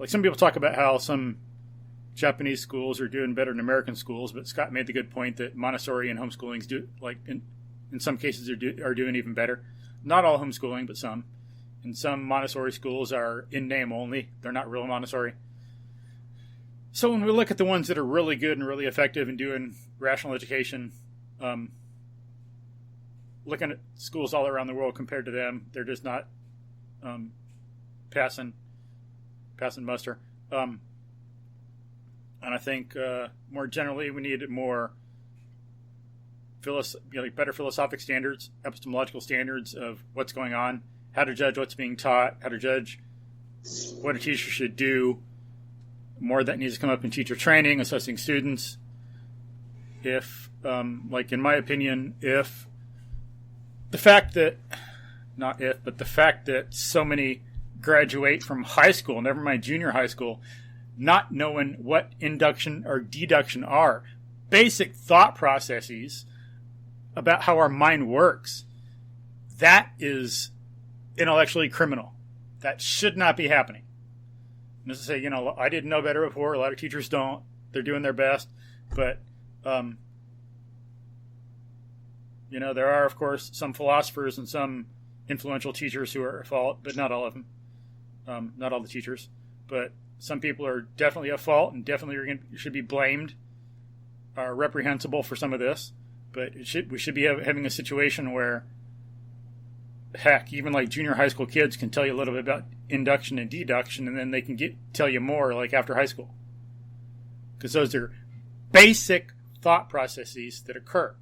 some people talk about how some Japanese schools are doing better than American schools, but Scott made the good point that Montessori and homeschoolings do in some cases are doing even better. Not all homeschooling, but some. And some Montessori schools are in name only. They're not real Montessori. So when we look at the ones that are really good and really effective in doing rational education, looking at schools all around the world compared to them, they're just not passing muster. And I think more generally we need more better philosophic standards, epistemological standards of what's going on, how to judge what's being taught, how to judge what a teacher should do. More of that needs to come up in teacher training, assessing students. If, in my opinion, the fact that so many graduate from high school, never mind junior high school, not knowing what induction or deduction are, basic thought processes about how our mind works, that is intellectually criminal. That should not be happening. And as I say, I didn't know better before. A lot of teachers don't. They're doing their best. But, There are, of course, some philosophers and some influential teachers who are at fault, but not all of them. Not all the teachers. But some people are definitely at fault and definitely should be blamed, are reprehensible for some of this. But we should be having a situation where, heck, even like junior high school kids can tell you a little bit about induction and deduction, and then they can tell you more like after high school. Because those are basic thought processes that occur.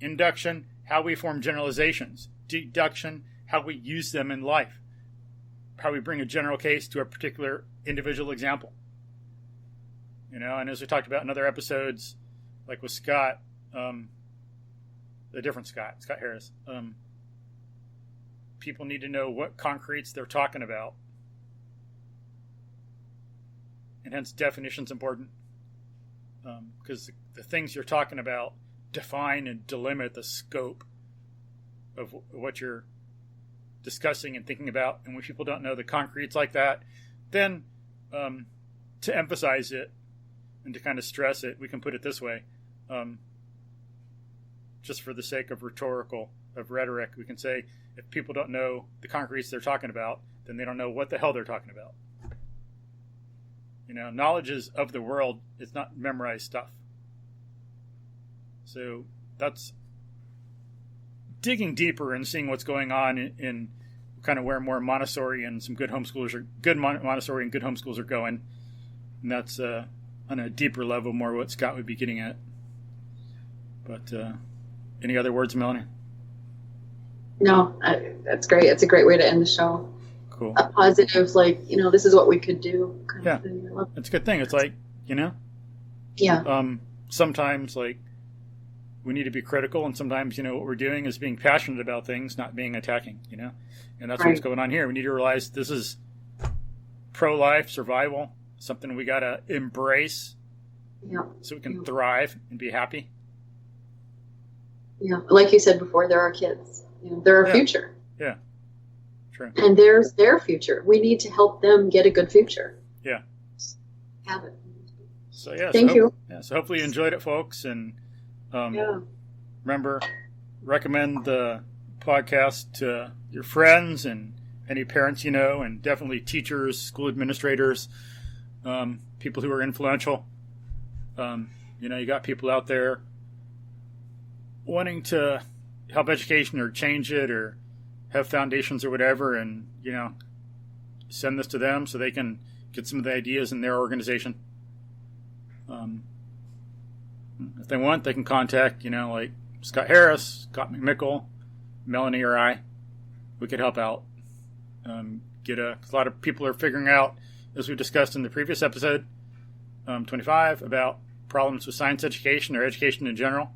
Induction, how we form generalizations. Deduction, how we use them in life. How we bring a general case to a particular individual example. And as we talked about in other episodes, like with Scott, a different Scott Harris, people need to know what concretes they're talking about. And hence definition's important. Because the things you're talking about define and delimit the scope of what you're discussing and thinking about. And when people don't know the concretes like that, then to emphasize it and to kind of stress it, we can put it this way. Just for the sake of rhetoric, we can say if people don't know the concretes they're talking about, then they don't know what the hell they're talking about. Knowledge is of the world. It's not memorized stuff. So that's digging deeper and seeing what's going on in kind of where more Montessori and some good Montessori and good homeschools are going. And that's on a deeper level, more what Scott would be getting at. But any other words, Melanie? No, that's great. It's a great way to end the show. Cool. A positive, this is what we could do. Kind of thing. It's a good thing. It's like, Yeah. Sometimes, we need to be critical, and sometimes, what we're doing is being passionate about things, not being attacking, And that's what's going on here. We need to realize this is pro-life, survival, something we got to embrace so we can thrive and be happy. Yeah. Like you said before, they're our kids. They're our future. Yeah. True. And there's their future. We need to help them get a good future. Yeah. Have it. So, yeah. Thank you. Yeah, so hopefully you enjoyed it, folks. And remember, recommend the podcast to your friends and any parents and definitely teachers, school administrators, people who are influential. You got people out there wanting to help education or change it or have foundations or whatever, and send this to them so they can get some of the ideas in their organization. If they want, they can contact like Scott Harris, Scott McMickle, Melanie, or I. We could help out. A lot of people are figuring out, as we discussed in the previous episode 25, about problems with science education or education in general,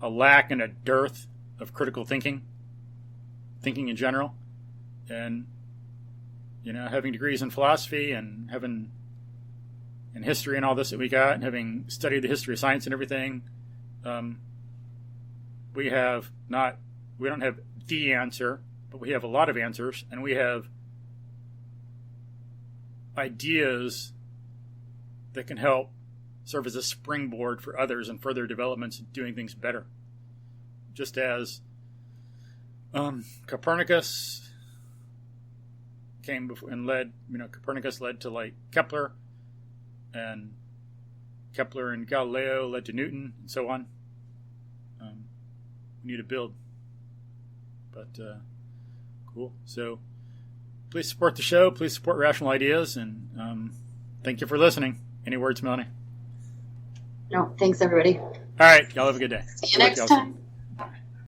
a lack and a dearth of critical thinking in general, and having degrees in philosophy and having in history and all this that we got, and having studied the history of science and everything, we don't have the answer, but we have a lot of answers, and we have ideas that can help serve as a springboard for others and further developments and doing things better. Just as Copernicus came before and led, Copernicus led to Kepler, and Kepler and Galileo led to Newton, and so on. We need to build. But cool. So please support the show. Please support Rational Ideas, and thank you for listening. Any words, Melanie? No, thanks everybody. All right, y'all have a good day. See you next time.